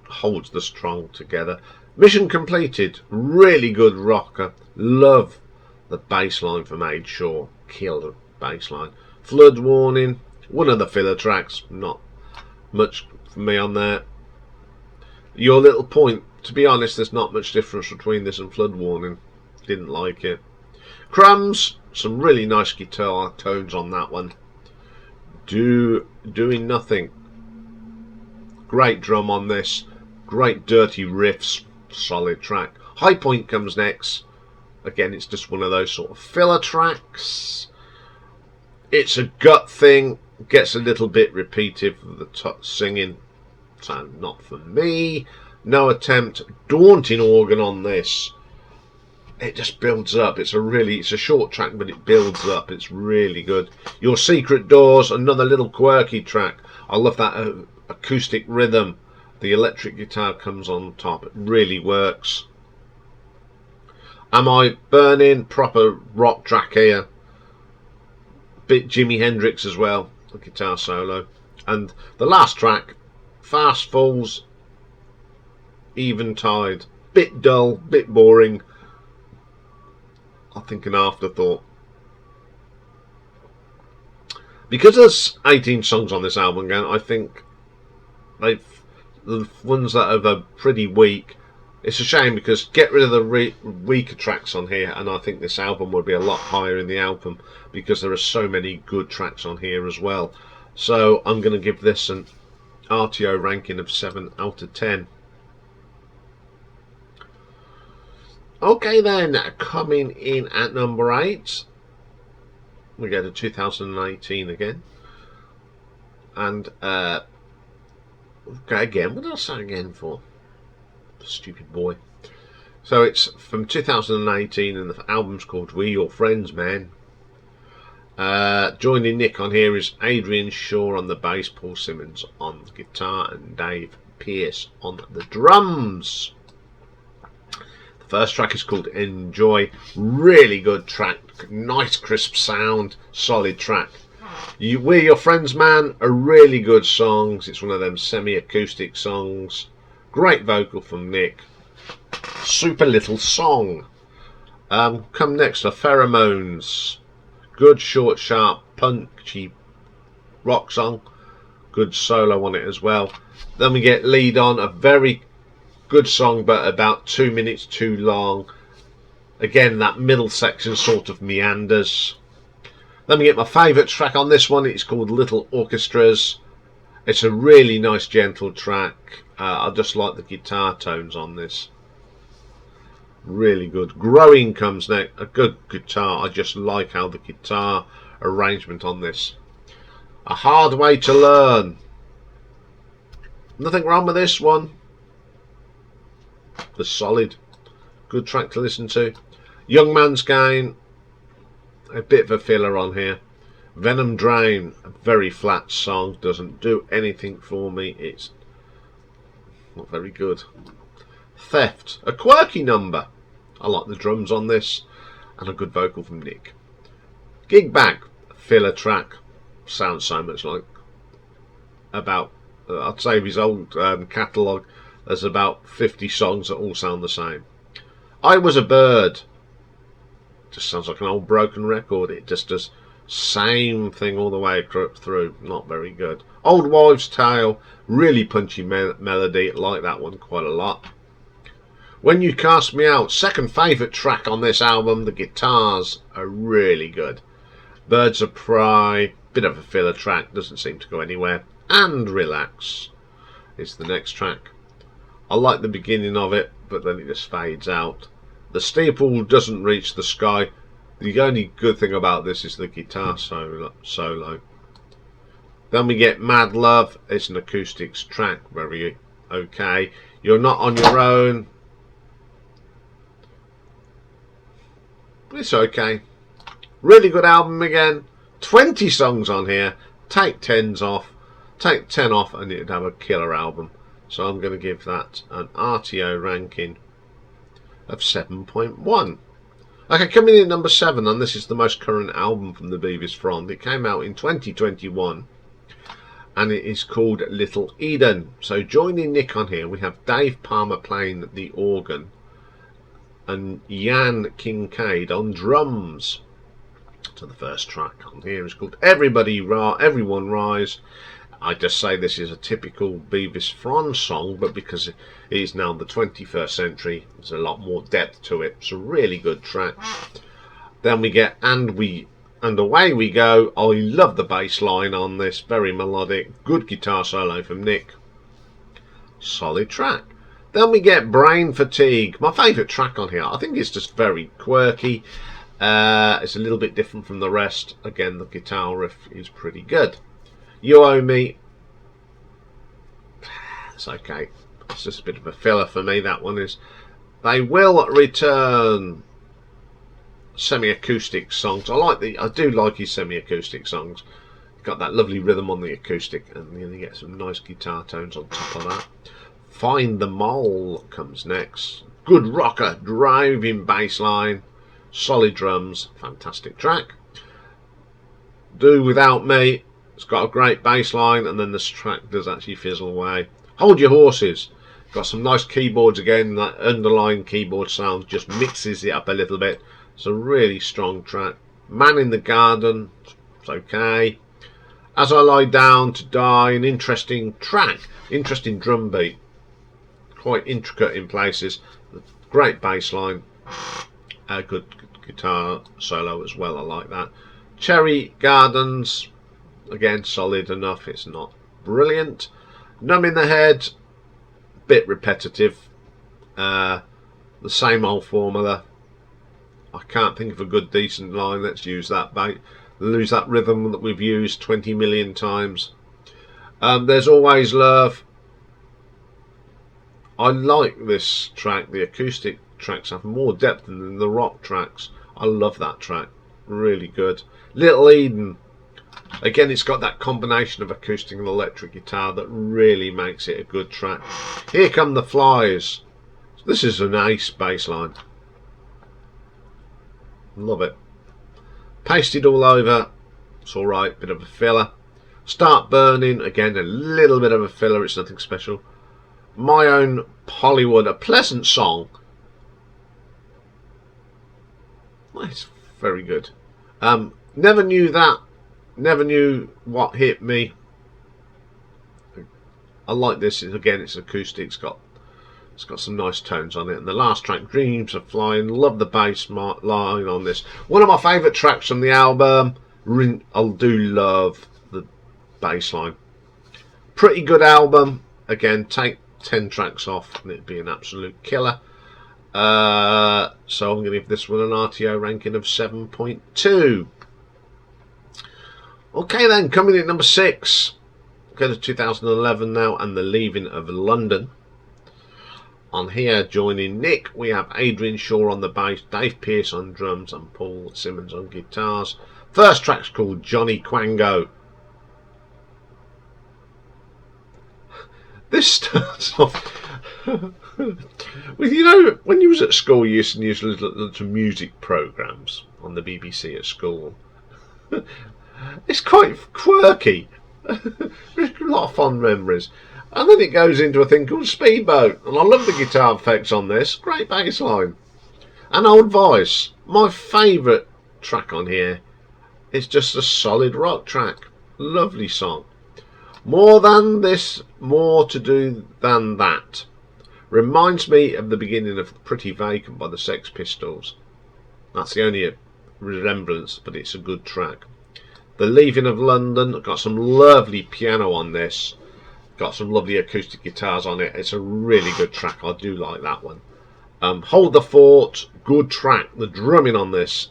S1: holds the strong together. Mission Completed, really good rocker. Love the bass line from Aid Shaw, killer bass line. Flood Warning, one of the filler tracks, not much for me on there. Your Little Point, to be honest, there's not much difference between this and Flood Warning. Didn't like it. Crumbs, some really nice guitar tones on that one. Doing Nothing, great drum on this, great dirty riffs, solid track. High Point comes next. Again, it's just one of those sort of filler tracks. It's a gut thing, gets a little bit repetitive with the singing, so not for me. No Attempt, daunting organ on this. It just builds up. It's a short track, but it builds up. It's really good. Your Secret Doors, another little quirky track. I love that acoustic rhythm. The electric guitar comes on top. It really works. Am I Burning, proper rock track here. Bit Jimi Hendrix as well, the guitar solo. And the last track, Fast Falls, Eventide. Bit dull, bit boring. I think an afterthought. Because there's 18 songs on this album again, I think the ones that are pretty weak. It's a shame because get rid of the weaker tracks on here, and I think this album would be a lot higher in the album because there are so many good tracks on here as well. So I'm going to give this an RTO ranking of 7 out of 10. Okay then, coming in at number 8, we go to 2018 again. And, okay, again, what did I say again for? Stupid boy. So it's from 2018 and the album's called We Your Friends, Man. Joining Nick on here is Adrian Shaw on the bass, Paul Simmons on the guitar, and Dave Pearce on the drums. First track is called Enjoy. Really good track, nice crisp sound, solid track. We're Your Friends, Man, a really good song. It's one of them semi-acoustic songs. Great vocal from Nick. Super little song. Come next are Pheromones. Good, short, sharp, punchy rock song. Good solo on it as well. Then we get Lead On, a very good song, but about 2 minutes too long. Again, that middle section sort of meanders. Then we get my favourite track on this one. It's called Little Orchestras. It's a really nice, gentle track. I just like the guitar tones on this. Really good. Growing comes next. A good guitar. I just like how the guitar arrangement on this. A Hard Way to Learn. Nothing wrong with this one. The solid. Good track to listen to. Young Man's Game. A bit of a filler on here. Venom Drain. A very flat song. Doesn't do anything for me. It's not very good. Theft. A quirky number. I like the drums on this. And a good vocal from Nick. Gig Bag. A filler track. Sounds so much like about, I'd say of his old catalogue, there's about 50 songs that all sound the same. I Was a Bird. Just sounds like an old broken record. It just does same thing all the way through. Not very good. Old Wives' Tale. Really punchy melody. Like that one quite a lot. When You Cast Me Out. Second favourite track on this album. The guitars are really good. Birds of Prey. Bit of a filler track. Doesn't seem to go anywhere. And Relax is the next track. I like the beginning of it, but then it just fades out. The steeple doesn't reach the sky. The only good thing about this is the guitar solo. Then we get Mad Love. It's an acoustics track. Very okay. You're Not on Your Own. It's okay. Really good album again. 20 songs on here. Take 10 off and it'd have a killer album. So I'm going to give that an RTO ranking of 7.1. Okay, coming in at number 7, and this is the most current album from the Bevis Frond. It came out in 2021 and it is called Little Eden. So joining Nick on here, we have Dave Palmer playing the organ and Iain Kincaid on drums. So the first track on here is called Everyone Rise. I just say this is a typical Bevis Frond song, but because it is now the 21st century, there's a lot more depth to it. It's a really good track. Then we get And Away We Go. I love the bass line on this, very melodic. Good guitar solo from Nick. Solid track. Then we get Brain Fatigue, my favourite track on here. I think it's just very quirky. It's a little bit different from the rest. Again, the guitar riff is pretty good. You Owe Me. It's okay. It's just a bit of a filler for me, that one is. They Will Return. Semi-acoustic songs. I do like his semi-acoustic songs. Got that lovely rhythm on the acoustic, and then you get some nice guitar tones on top of that. Find the Mole comes next. Good rocker, driving bass line. Solid drums, fantastic track. Do Without Me. It's got a great bass line, and then this track does actually fizzle away. Hold Your Horses. Got some nice keyboards again. That underlying keyboard sound just mixes it up a little bit. It's a really strong track. Man in the Garden. It's okay. As I Lie Down to Die. An interesting track. Interesting drum beat. Quite intricate in places. Great bass line. A good guitar solo as well. I like that. Cherry Gardens. Again, solid enough. It's not brilliant. Numb in the Head. Bit repetitive. The same old formula. I can't think of a good decent line. Let's use that bait. Lose that rhythm that we've used 20 million times. There's Always Love. I like this track. The acoustic tracks have more depth than the rock tracks. I love that track. Really good. Little Eden. Again, it's got that combination of acoustic and electric guitar that really makes it a good track. Here Come the Flies. This is an ace bass line. Love it. Pasted All Over. It's alright, bit of a filler. Start Burning. Again, a little bit of a filler. It's nothing special. My Own Hollywood. A pleasant song. It's very good. Never Knew That. Never Knew What Hit Me. I like this. Again, it's acoustic. It's got some nice tones on it. And the last track, Dreams Are Flying. Love the bass line on this. One of my favourite tracks from the album. I do love the bass line. Pretty good album. Again, take 10 tracks off and it'd be an absolute killer. So I'm going to give this one an RTO ranking of 7.2. Okay then, coming in at number 6. Go to 2011 now, and The Leaving of London. On here, joining Nick, we have Adrian Shaw on the bass, Dave Pearce on drums, and Paul Simmons on guitars. First track's called Johnny Quango. This starts off with, you know, when you was at school, you used to use little music programs on the BBC at school. It's quite quirky. A lot of fond memories. And then it goes into a thing called Speedboat, and I love the guitar effects on this. Great bass line. And Old Voice. My favourite track on here is just a solid rock track. Lovely song. More Than This, More to Do Than That. Reminds me of the beginning of Pretty Vacant by the Sex Pistols. That's the only resemblance, but it's a good track. The Leaving of London, got some lovely piano on this. Got some lovely acoustic guitars on it. It's a really good track. I do like that one. Hold the Fort, good track. The drumming on this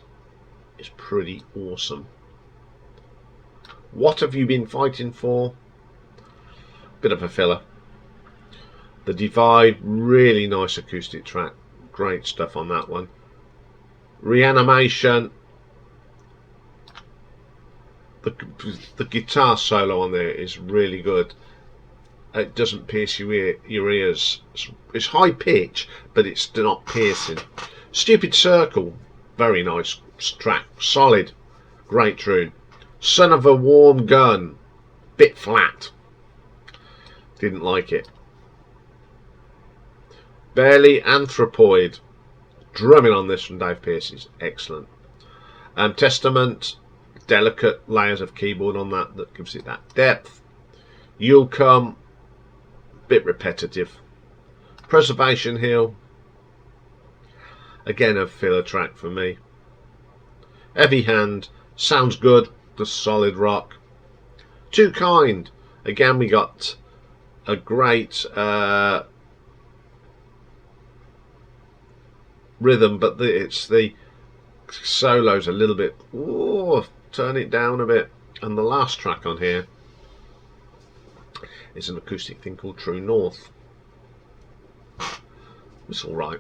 S1: is pretty awesome. What Have You Been Fighting For? Bit of a filler. The Divide, really nice acoustic track. Great stuff on that one. Reanimation. The guitar solo on there is really good. It doesn't pierce your ears. It's high pitch, but it's not piercing. Stupid Circle, very nice track. Solid, great tune. Son of a Warm Gun, bit flat. Didn't like it. Barely Anthropoid, drumming on this from Dave Pearce is excellent. Testament, delicate layers of keyboard on that gives it that depth. You'll Come, bit repetitive. Preservation Hill, again a filler track for me. Heavy Hand, sounds good, the solid rock. Too Kind, again we got a great rhythm, but it's the solos a little bit, turn it down a bit. And the last track on here is an acoustic thing called True North. It's alright.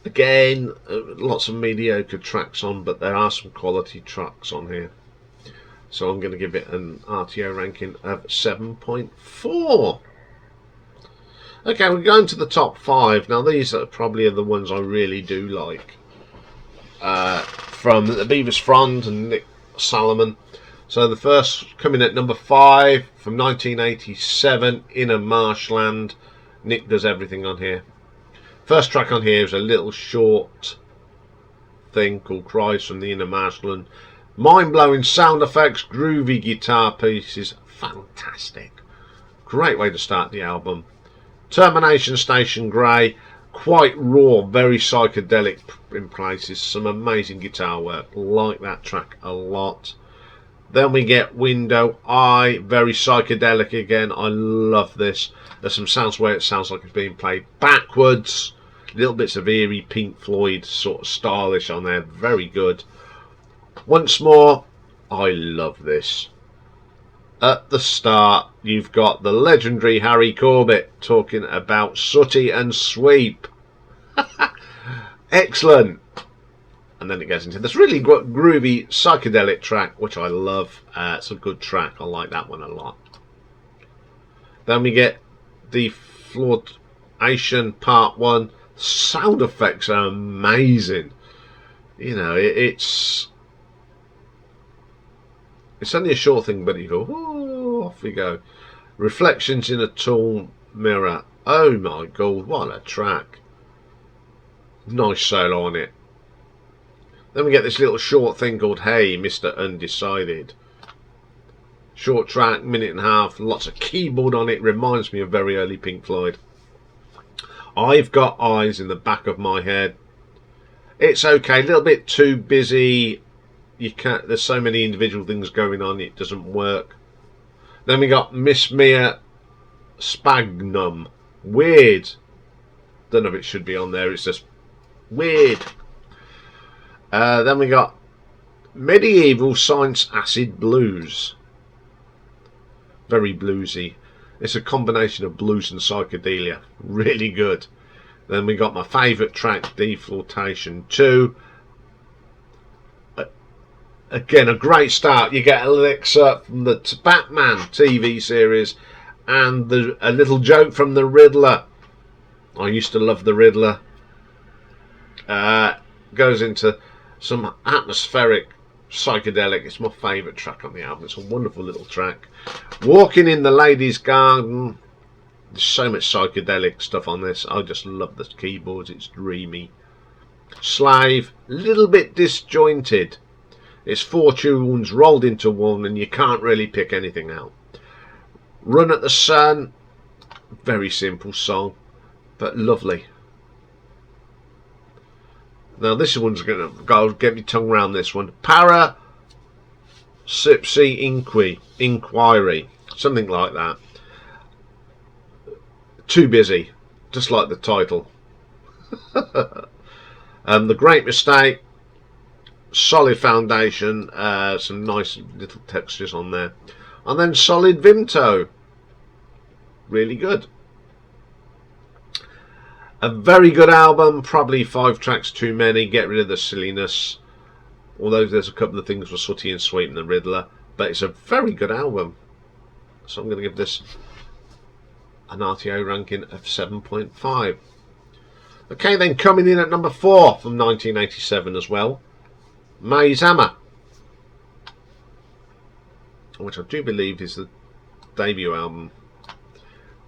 S1: Again, lots of mediocre tracks on, but there are some quality tracks on here. So I'm going to give it an RTO ranking of 7.4. Okay, we're going to the top 5. Now these are probably the ones I really do like. From the Bevis Frond and Nick Salomon. So the first coming at number 5 from 1987, Inner Marshland. Nick does everything on here. First track on here is a little short thing called Cries from the Inner Marshland. Mind-blowing sound effects, groovy guitar pieces, fantastic. Great way to start the album. Termination Station Grey, quite raw, very psychedelic in places, some amazing guitar work, like that track a lot. Then we get Window Eye, very psychedelic again, I love this. There's some sounds where it sounds like it's being played backwards, little bits of eerie Pink Floyd sort of stylish on there, very good. Once More, I love this. At the start, you've got the legendary Harry Corbett talking about Sooty and Sweep. Excellent. And then it goes into this really groovy psychedelic track, which I love. It's a good track. I like that one a lot. Then we get Deflauration Part 1. Sound effects are amazing. You know, it's only a short thing, but you go, oh, off we go. Reflections in a Tall Mirror. Oh my god, what a track. Nice solo on it. Then we get this little short thing called Hey, Mr. Undecided. Short track, minute and a half, lots of keyboard on it. Reminds me of very early Pink Floyd. I've Got Eyes in the Back of My Head. It's okay, a little bit too busy you can't. There's so many individual things going on, it doesn't work. Then we got Miss Mia Spagnum. Weird. Don't know if it should be on there. It's just weird. Then we got Medieval Science Acid Blues. Very bluesy. It's a combination of blues and psychedelia. Really good. Then we got my favourite track, Deflautation 2. Again, a great start. You get a little excerpt from the Batman TV series and a little joke from the Riddler. I used to love the Riddler. Goes into some atmospheric psychedelic. It's my favourite track on the album. It's a wonderful little track. Walking in the Ladies' Garden. There's so much psychedelic stuff on this. I just love the keyboards. It's dreamy. Slave, a little bit disjointed. It's 4 tunes rolled into one and you can't really pick anything out. Run at the Sun, very simple song, but lovely. Now this one's going to go, get me tongue around this one. Para Sipsy Inquiry, something like that. Too Busy, just like the title. The Great Mistake, solid foundation, some nice little textures on there, and then Solid Vimto, really good. A very good album, probably 5 tracks too many. Get rid of the silliness, although there's a couple of things for Sooty and Sweet and the Riddler, but it's a very good album. So I'm going to give this an RTO ranking of 7.5. Okay, then coming in at number 4 from 1987 as well, Miasma, which I do believe is the debut album.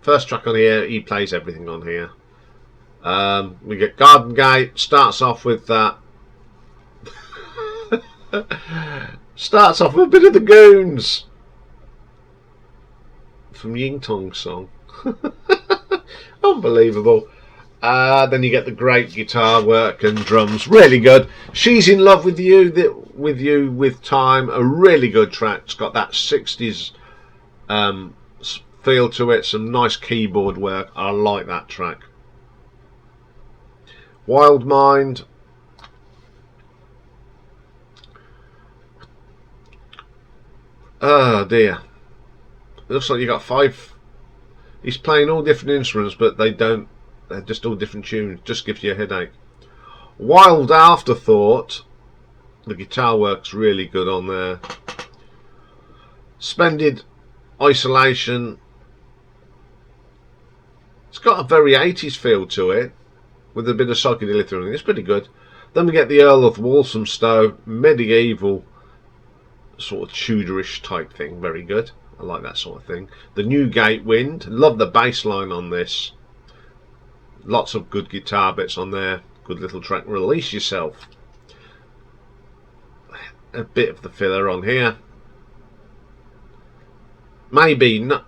S1: First track on here, he plays everything on here. We get Garden Gate, starts off with that. Starts off with a bit of the Goons from Ying Tong's song. Unbelievable. Then you get the great guitar work and drums, really good. She's in Love with You, with Time, a really good track. It's got that 60s feel to it, some nice keyboard work. I like that track. Wild Mind, oh dear, it looks like you got 5. He's playing all different instruments, but they're just all different tunes. Just gives you a headache. Wild Afterthought, the guitar work's really good on there. Splendid Isolation, it's got a very 80s feel to it, with a bit of psychedelia through it. It's pretty good. Then we get the Earl of Walthamstow, medieval sort of Tudorish type thing, very good. I like that sort of thing. The Newgate Wind, love the bass line on this. Lots of good guitar bits on there. Good little track. Release Yourself, a bit of the filler on here. Maybe not.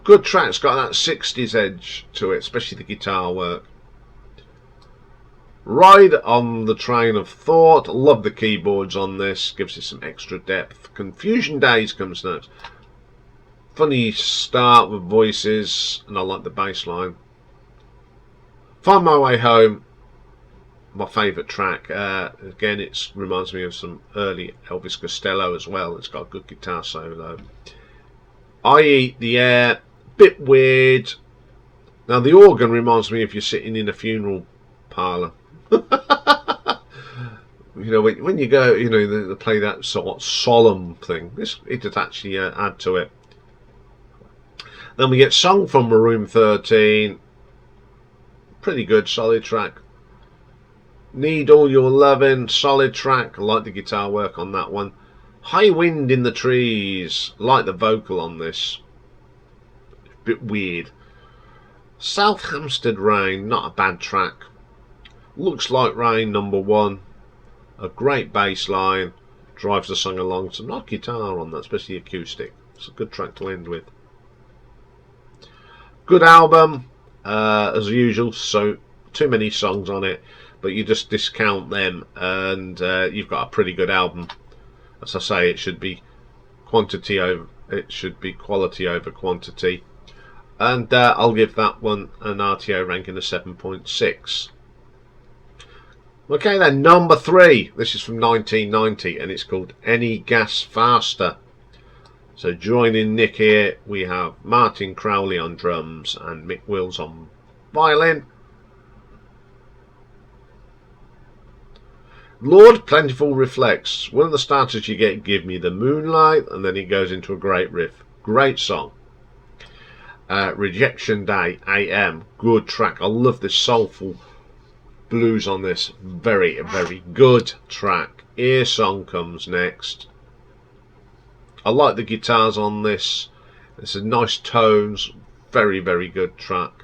S1: Good track's got that 60s edge to it, especially the guitar work. Ride on the Train of Thought, love the keyboards on this, gives it some extra depth. Confusion Days comes next. Funny start with voices, and I like the bass line. Find My Way Home, my favourite track. Again, it reminds me of some early Elvis Costello as well. It's got a good guitar solo. I Eat the Air, bit weird. Now the organ reminds me if you're sitting in a funeral parlour. You know, when you go, you know, they play that sort of solemn thing. It did actually add to it. Then we get Song from Room 13. Pretty good, solid track. Need All Your Lovin', solid track. I like the guitar work on that one. High Wind in the Trees, like the vocal on this. Bit weird. South Hampstead Rain, not a bad track. Looks Like Rain, number 1. A great bass line, drives the song along. Some nice guitar on that, especially acoustic. It's a good track to end with. Good album, as usual. So too many songs on it, but you just discount them, and you've got a pretty good album. As I say, it should be quality over quantity, and I'll give that one an RTO ranking of 7.6. Okay then, number 3. This is from 1990 and it's called Any Gas Faster. So joining Nick here, we have Martin Crowley on drums and Mick Wills on violin. Lord Plentiful reflects. One of the starters you get, Give Me the Moonlight, and then it goes into a great riff. Great song. Rejection Day, AM. Good track. I love this soulful blues on this. Very, very good track. Ear Song comes next. I like the guitars on this. It's a nice tones. Very, very good track.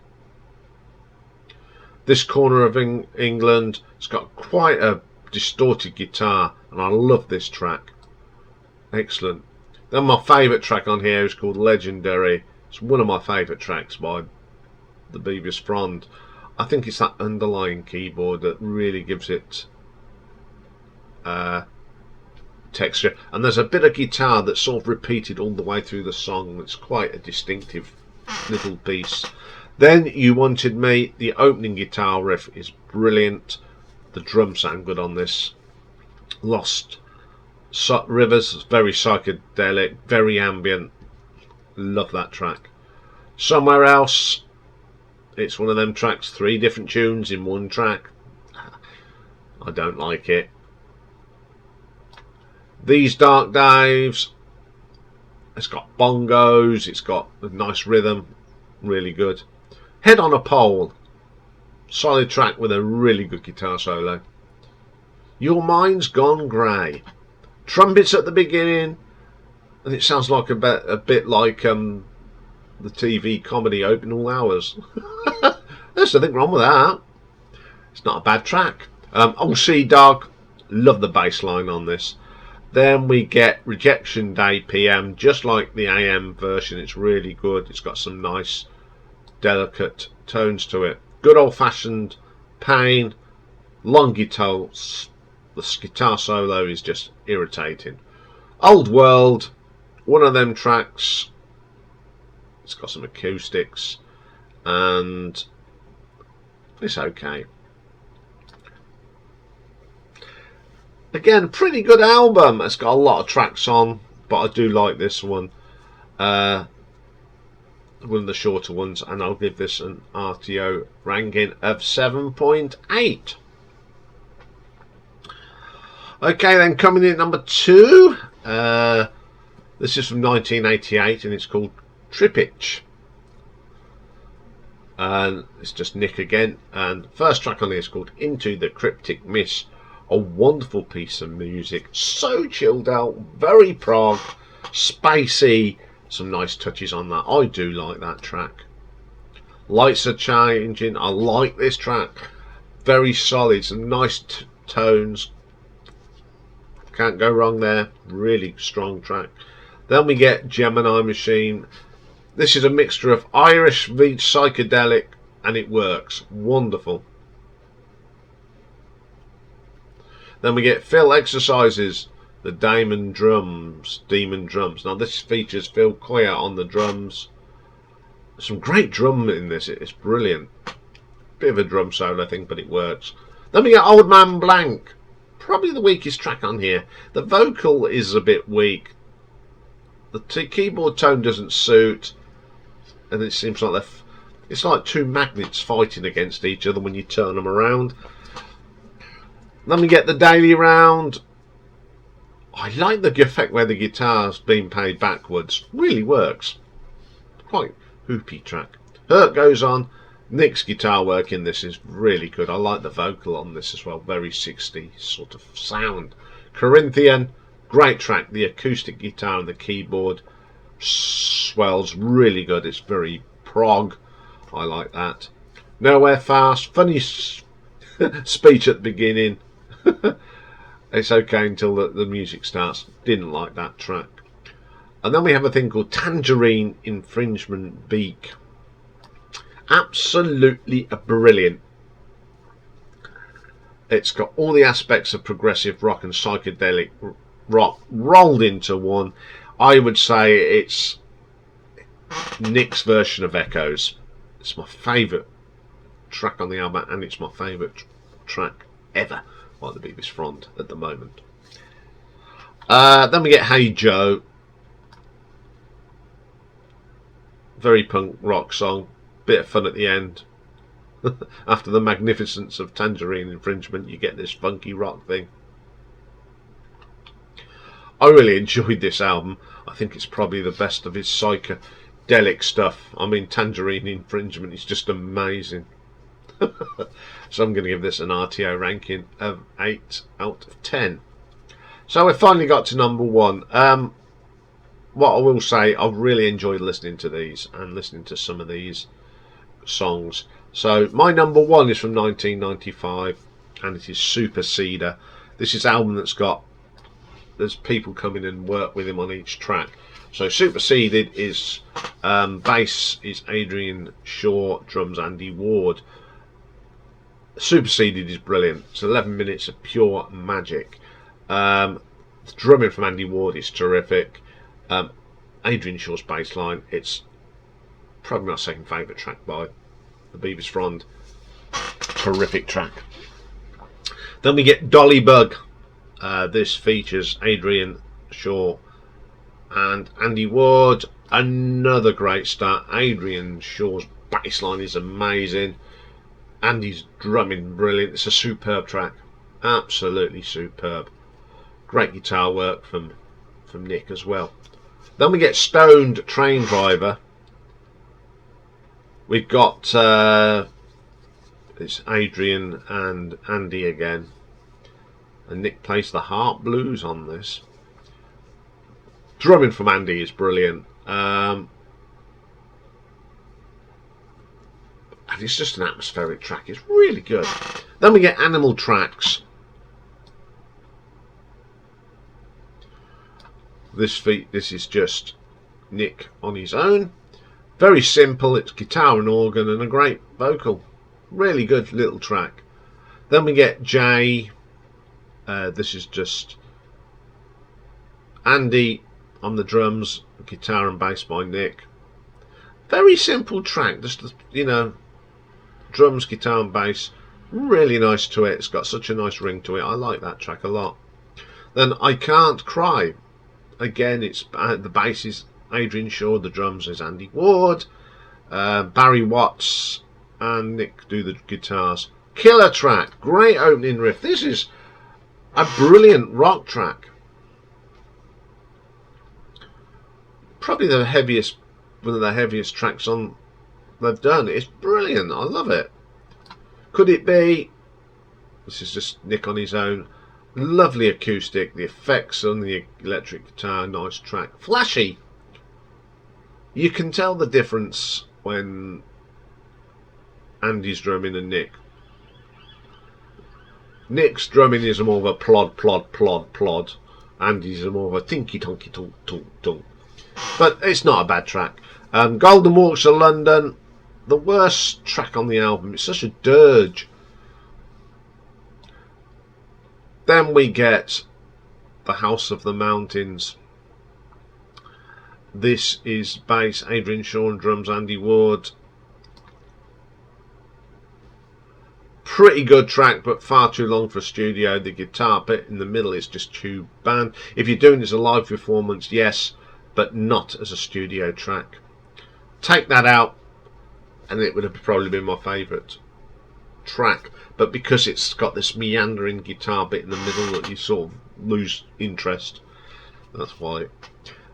S1: This Corner of England, it's got quite a distorted guitar, and I love this track. Excellent. Then my favourite track on here is called Legendary. It's one of my favourite tracks by the Bevis Frond. I think it's that underlying keyboard that really gives it texture, and there's a bit of guitar that's sort of repeated all the way through the song. It's quite a distinctive little piece. Then You Wanted Me, the opening guitar riff is brilliant. The drums sound good on this. Lost Rivers, very psychedelic, very ambient. Love that track. Somewhere Else, it's one of them tracks, 3 different tunes in one track. I don't like it. These Dark Days, it's got bongos, it's got a nice rhythm, really good. Head on a Pole, solid track with a really good guitar solo. Your Mind's Gone Grey, trumpets at the beginning, and it sounds like a bit like the TV comedy Open All Hours. There's nothing wrong with that. It's not a bad track. Old Sea Dog, love the bass line on this. Then we get Rejection Day PM, just like the AM version. It's really good. It's got some nice delicate tones to it. Good old fashioned Pain, long guitars. The guitar solo is just irritating. Old World, one of them tracks. It's got some acoustics and it's okay. Again, pretty good album. It's got a lot of tracks on, but I do like this one. One of the shorter ones, and I'll give this an RTO ranking of 7.8. Okay, then coming in at number 2. This is from 1988, and it's called Triptych. And it's just Nick again. And the first track on here is called Into the Cryptic Mist. A wonderful piece of music, so chilled out, very prog, spacey, some nice touches on that. I do like that track. Lights Are Changing, I like this track, very solid, some nice tones, can't go wrong there, really strong track. Then we get Gemini Machine. This is a mixture of Irish v psychedelic, and it works, wonderful. Then we get Phil Exercises, the Demon Drums. Now this features Phil Collier on the drums. Some great drum in this, it's brilliant. Bit of a drum solo I think, but it works. Then we get Old Man Blank, probably the weakest track on here. The vocal is a bit weak. The keyboard tone doesn't suit, and it seems like it's like 2 magnets fighting against each other when you turn them around. Then we get The Daily Round. I like the effect where the guitar's being played backwards. Really works. Quite hoopy track. Hurt Goes On. Nick's guitar work in this is really good. I like the vocal on this as well. Very 60s sort of sound. Corinthian. Great track. The acoustic guitar and the keyboard swells really good. It's very prog. I like that. Nowhere Fast. Funny speech at the beginning. It's okay until the music starts. Didn't like that track. And then we have a thing called Tangerine Infringement Beak. Absolutely brilliant. It's got all the aspects of progressive rock and psychedelic rock rolled into one. I would say it's Nick's version of Echoes. It's my favourite track on the album, and it's my favourite track ever by the Bevis Frond at the moment. Then we get Hey Joe. Very punk rock song. Bit of fun at the end. After the magnificence of Tangerine Infringement, you get this funky rock thing. I really enjoyed this album. I think it's probably the best of his psychedelic stuff. I mean, Tangerine Infringement is just amazing. So I'm going to give this an RTO ranking of 8 out of 10. So we finally got to number 1. What I will say, I've really enjoyed listening to these and listening to some of these songs. So my number 1 is from 1995, and it is Superseeder. This is an album there's people coming and work with him on each track. So Superseded is bass is Adrian Shaw, drums Andy Ward. Superseded is brilliant. It's 11 minutes of pure magic. The drumming from Andy Ward is terrific. Adrian Shaw's bass line, it's probably my second favourite track by the Bevis Frond. Terrific track. Then we get Dolly Bug. This features Adrian Shaw and Andy Ward. Another great start. Adrian Shaw's bass line is amazing. Andy's drumming brilliant. It's a superb track. Absolutely superb. Great guitar work from Nick as well. Then we get Stoned Train Driver. We've got it's Adrian and Andy again, and Nick plays the harp blues on this. Drumming from Andy is brilliant, and it's just an atmospheric track. It's really good. Then we get Animal Tracks. This is just Nick on his own. Very simple. It's guitar and organ and a great vocal. Really good little track. Then we get Jay. This is just Andy on the drums, guitar and bass by Nick. Very simple track. Just, drums, guitar and bass. Really nice to it. It's got such a nice ring to it. I like that track a lot. Then I Can't Cry. Again, it's the bass is Adrian Shaw, the drums is Andy Ward, Barry Watts and Nick do the guitars. Killer track, great opening riff. This is a brilliant rock track. Probably one of the heaviest tracks on they've done. It's brilliant. I love it. Could it be? This is just Nick on his own. Lovely acoustic, the effects on the electric guitar, nice track. Flashy. You can tell the difference when Andy's drumming and Nick. Nick's drumming is more of a plod, plod, plod, plod. Andy's more of a tinky tonky tonk tonk tonk. But it's not a bad track. Golden Walks of London, the worst track on the album. It's such a dirge. Then we get The House of the Mountains. This is bass Adrian Shaw and drums Andy Ward. Pretty good track, but far too long for a studio. The guitar bit in the middle is just tube band. If you're doing it as a live performance, yes, but not as a studio track. Take that out and it would have probably been my favourite track, but because it's got this meandering guitar bit in the middle that you sort of lose interest, that's why.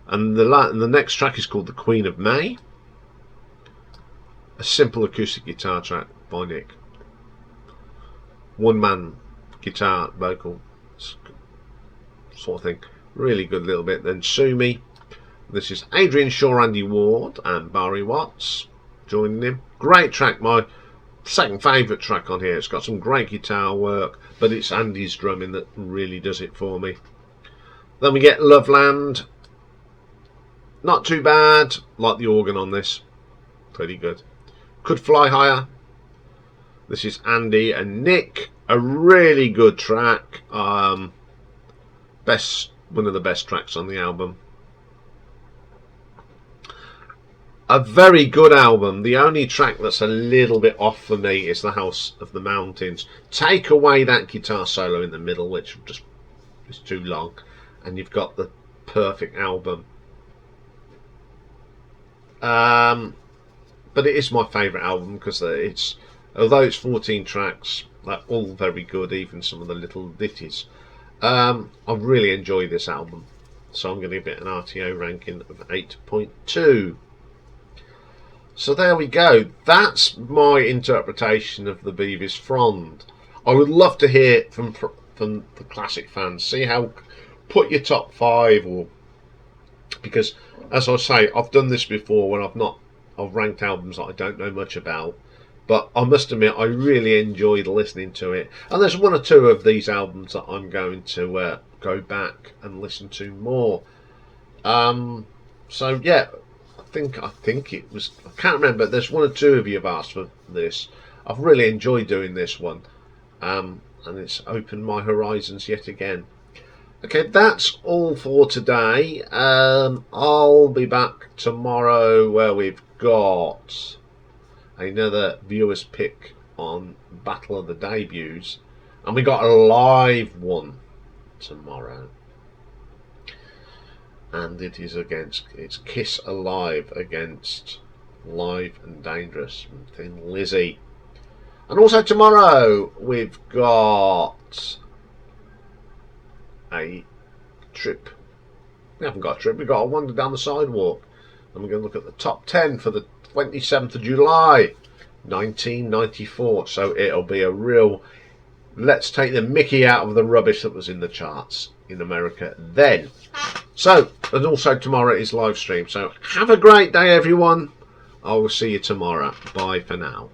S1: And the next track is called The Queen of May, a simple acoustic guitar track by Nick, one man guitar vocal sort of thing, really good little bit. Then Sue Me, this is Adrian Shaw, Andy Ward and Barry Watts joining him. Great track, my second favourite track on here. It's got some great guitar work, but it's Andy's drumming that really does it for me. Then we get Loveland. Not too bad. Like the organ on this. Pretty good. Could Fly Higher. This is Andy and Nick. A really good track. One of the best tracks on the album. A very good album. The only track that's a little bit off for me is The House of the Mountains. Take away that guitar solo in the middle, which just is too long, and you've got the perfect album. But it is my favourite album because although it's 14 tracks, they're all very good, even some of the little ditties. I really enjoy this album, so I'm going to give it an RTO ranking of 8.2. So there we go. That's my interpretation of the Bevis Frond. I would love to hear from the classic fans. See how, put your top 5, or because as I say, I've done this before when I've ranked albums that I don't know much about. But I must admit, I really enjoyed listening to it. And there's 1 or 2 of these albums that I'm going to go back and listen to more. So yeah. I think it was, I can't remember, there's 1 or 2 of you have asked for this. I've really enjoyed doing this one, and it's opened my horizons yet again. Okay, that's all for today. I'll be back tomorrow where we've got another viewer's pick on Battle of the Debuts, and we got a live one tomorrow. And it's Kiss Alive against Live and Dangerous from Thin Lizzy. And also tomorrow we've got a trip. We haven't got a trip, we've got a wander down the sidewalk. And we're going to look at the top 10 for the 27th of July 1994. So it'll be a real, let's take the mickey out of the rubbish that was in the charts in America then. So, and also tomorrow is live stream. So have a great day, everyone. I will see you tomorrow. Bye for now.